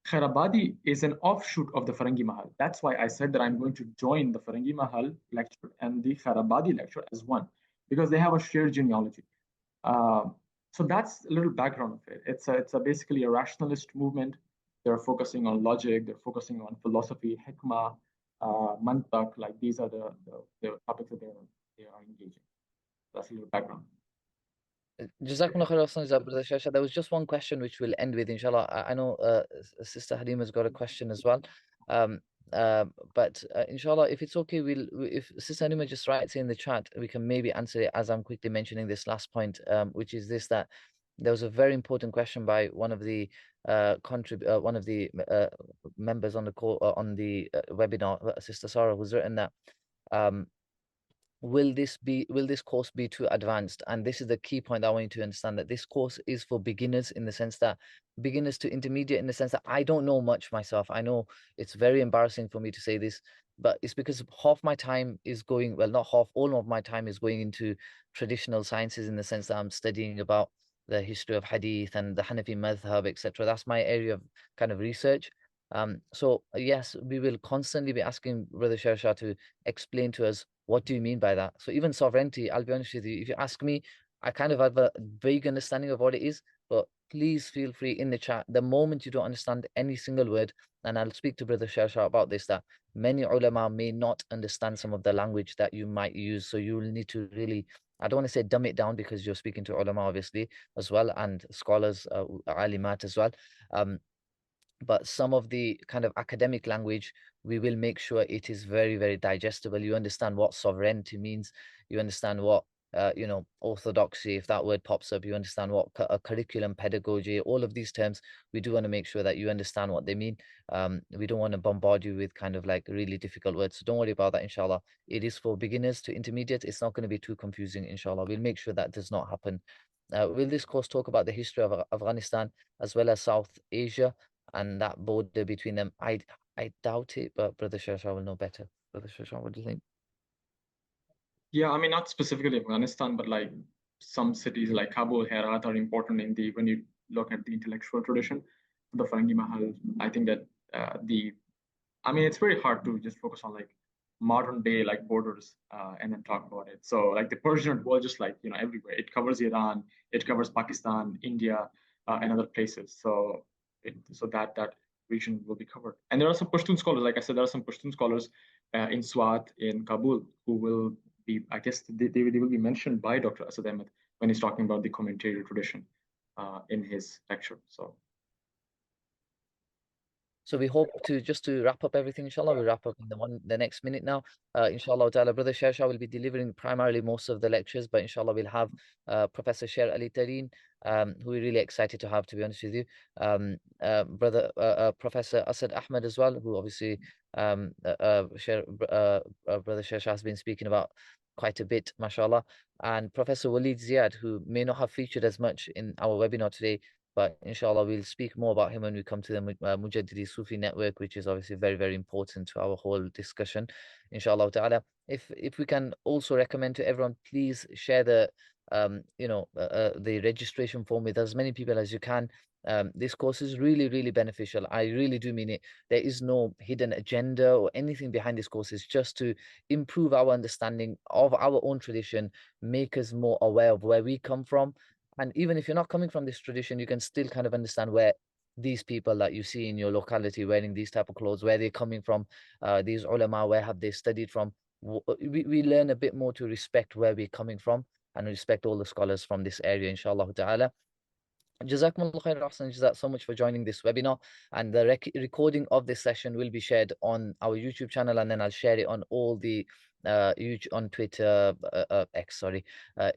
Khairabadi is an offshoot of the Farangi Mahal. That's why I said that I'm going to join the Farangi Mahal lecture and the Khairabadi lecture as one, because they have a shared genealogy. So that's a little background of it. It's basically a rationalist movement. They're focusing on logic. They're focusing on philosophy, hikmah, mantak. Like these are the topics that they are engaging. That's a little background. Jazakumullah khair, Brother Shasha. There was just one question which we'll end with, inshallah. I know Sister Halima's got a question as well. Um, but inshallah, if it's okay, if Sister Halima just writes in the chat, we can maybe answer it as I'm quickly mentioning this last point, which is this, that there was a very important question by one of the members on the call on the webinar, Sister Sarah, who's written that um, will this course be too advanced? And this is the key point that I want you to understand, that this course is for beginners, in the sense that beginners to intermediate, in the sense that I don't know much myself. I know it's very embarrassing for me to say this, but it's because half my time is going, well, not half, all of my time is going into traditional sciences, in the sense that I'm studying about the history of hadith and the Hanafi madhab, etc. That's my area of kind of research. So yes, we will constantly be asking Brother Sharsha to explain to us, what do you mean by that? So even sovereignty, I'll be honest with you, if you ask me, I kind of have a vague understanding of what it is, but please feel free in the chat. The moment you don't understand any single word, and I'll speak to Brother Sharsha about this, that many ulama may not understand some of the language that you might use. So you will need to really, I don't want to say dumb it down, because you're speaking to ulama obviously as well, and scholars, alimat as well. But some of the kind of academic language, we will make sure it is very, very digestible. You understand what sovereignty means. You understand what, orthodoxy, if that word pops up. You understand what a curriculum, pedagogy, all of these terms. We do want to make sure that you understand what they mean. We don't want to bombard you with kind of like really difficult words. So don't worry about that, inshallah. It is for beginners to intermediate. It's not going to be too confusing, inshallah. We'll make sure that does not happen. Will this course talk about the history of Afghanistan as well as South Asia and that border between them? I doubt it, but Brother Shasha will know better. Brother Shasha, what do you think? Yeah, I mean, not specifically Afghanistan, but like some cities like Kabul, Herat are important when you look at the intellectual tradition. the Farangi Mahal. I think that it's very hard to just focus on like modern day like borders and then talk about it. So like the Persian Gulf, just like everywhere. It covers Iran, it covers Pakistan, India, and other places. So that region will be covered. And there are some Pashtun scholars, like I said, there are some Pashtun scholars in Swat, in Kabul, who will be, I guess, they will be mentioned by Dr. Asad Ahmed when he's talking about the commentary tradition in his lecture. So we hope to just to wrap up everything, inshallah. We wrap up in the next minute now. Inshallah ta'ala, Brother Sher Shah will be delivering primarily most of the lectures, but inshallah we'll have Professor Sher Ali Tareen, who we're really excited to have, to be honest with you. Professor Asad Ahmed as well, who obviously Brother Sher Shah has been speaking about quite a bit, mashallah. And Professor Walid Ziad, who may not have featured as much in our webinar today, but inshallah, we'll speak more about him when we come to the Mujaddidi Sufi network, which is obviously very, very important to our whole discussion. Inshallah ta'ala. If we can also recommend to everyone, please share the the registration form with as many people as you can. This course is really, really beneficial. I really do mean it. There is no hidden agenda or anything behind this course. It's just to improve our understanding of our own tradition, make us more aware of where we come from. And even if you're not coming from this tradition, you can still kind of understand where these people that you see in your locality wearing these type of clothes, where they're coming from, these ulama, where have they studied from. We learn a bit more to respect where we're coming from and respect all the scholars from this area, inshallah ta'ala. Jazakumullah khair, Ahsan Jazak, so much for joining this webinar. And the recording of this session will be shared on our YouTube channel, and then I'll share it on all the YouTube, on Twitter, X, sorry,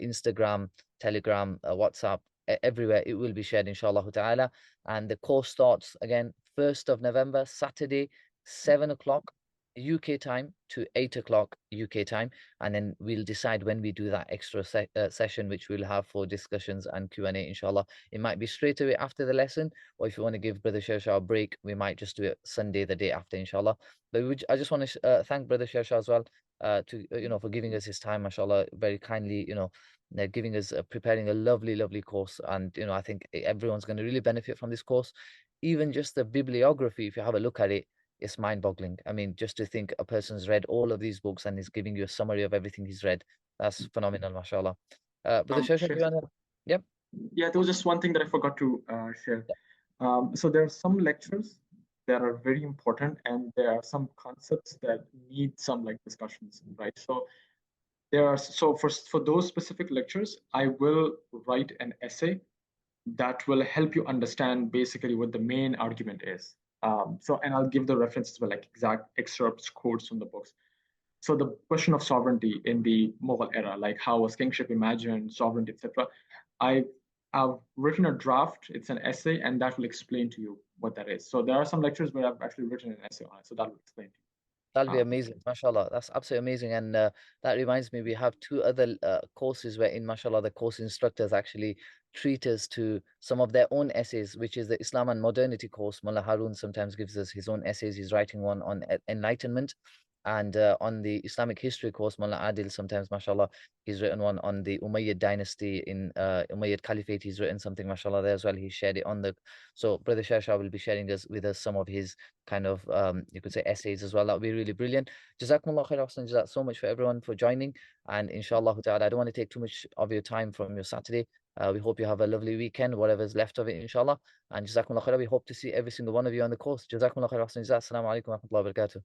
Instagram, Telegram, WhatsApp, everywhere. It will be shared, inshallah ta'ala. And the course starts again 1st of November, Saturday, 7 o'clock UK time to 8 o'clock UK time, and then we'll decide when we do that extra session, which we'll have for discussions and Q&A, inshallah. It might be straight away after the lesson, or if you want to give Brother Shershaw a break, we might just do it Sunday, the day after, inshallah. But I just want to thank Brother Shershaw as well, for giving us his time, mashallah, very kindly, giving us preparing a lovely, lovely course. And I think everyone's going to really benefit from this course. Even just the bibliography, if you have a look at it, it's mind-boggling. I mean, just to think a person's read all of these books and is giving you a summary of everything he's read. That's phenomenal, mashallah. Brother Shasha, do you wanna? Yep. Yeah, there was just one thing that I forgot to share. So there are some lectures that are very important, and there are some concepts that need some like discussions, right? So for those specific lectures, I will write an essay that will help you understand basically what the main argument is. And I'll give the references for like exact excerpts, quotes from the books. So the question of sovereignty in the Mughal era, like how was kingship imagined, sovereignty, etc. I've written a draft. It's an essay, and that will explain to you what that is. So there are some lectures where I've actually written an essay on it, so that will explain to you. That'll be amazing, mashallah. That's absolutely amazing. And that reminds me, we have two other courses where, in mashallah, the course instructors actually treat us to some of their own essays, which is the Islam and Modernity course. Mullah Harun sometimes gives us his own essays. He's writing one on enlightenment. And on the Islamic history course, Mullah Adil, sometimes, mashallah, he's written one on the Umayyad dynasty in Umayyad Caliphate. He's written something, mashallah, there as well. He shared it on the. So, Brother Shah will be sharing with us some of his kind of, you could say, essays as well. That would be really brilliant. Jazakumullah khair, Ahsan Jazak, so much for everyone for joining. And inshallah ta'ala, I don't want to take too much of your time from your Saturday. We hope you have a lovely weekend, whatever's left of it, inshallah. And Jazakumullah khair, we hope to see every single one of you on the course. Jazakumullah khair, Ahsan Jazak. Assalamu alaikum wa rahmatullahi wa barakatuh.